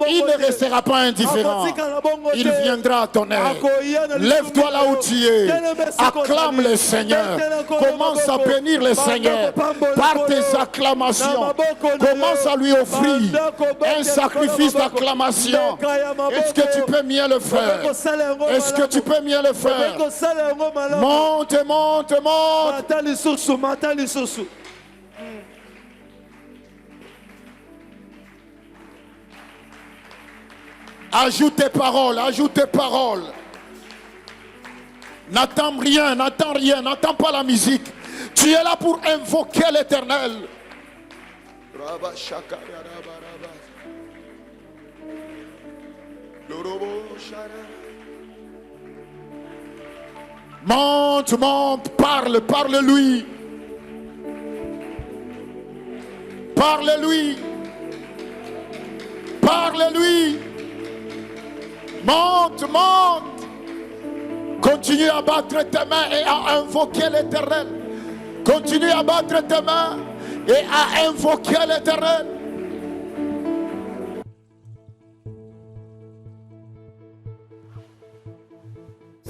Il ne restera pas indifférent. Il viendra à ton aide. Lève-toi là où tu es. Acclame le Seigneur. Commence à bénir le Seigneur par tes acclamations. Commence à lui offrir un sacrifice d'acclamation. Est-ce que tu peux mieux le faire? Est-ce que tu peux mieux le faire? Monte, monte, monte. Mata lisusu, mata lisusu. Ajoute tes paroles, ajoute tes paroles. N'attends rien, n'attends rien, n'attends pas la musique. Tu es là pour invoquer l'Éternel. Monte, monte, parle, parle-lui. Parle-lui. Parle-lui. Monte, monte. Continue à battre tes mains et à invoquer l'Éternel. Continue à battre tes mains et à invoquer l'Éternel.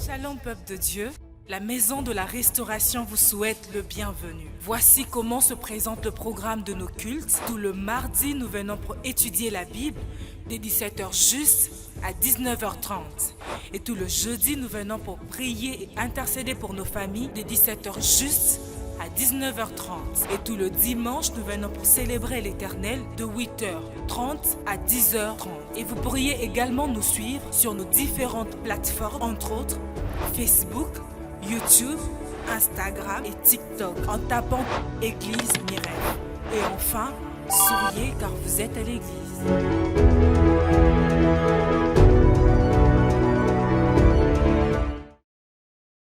Shalom peuple de Dieu, la maison de la restauration vous souhaite le bienvenu. Voici comment se présente le programme de nos cultes. Tout le mardi, nous venons pour étudier la Bible dès 17h juste à 19h30. Et tout le jeudi, nous venons pour prier et intercéder pour nos familles dès 17h juste à 19h30. Et tout le dimanche, nous venons pour célébrer l'Éternel de 8h30 à 10h30. Et vous pourriez également nous suivre sur nos différentes plateformes, entre autres Facebook, YouTube, Instagram et TikTok en tapant Église Mireille. Et enfin, souriez car vous êtes à l'église.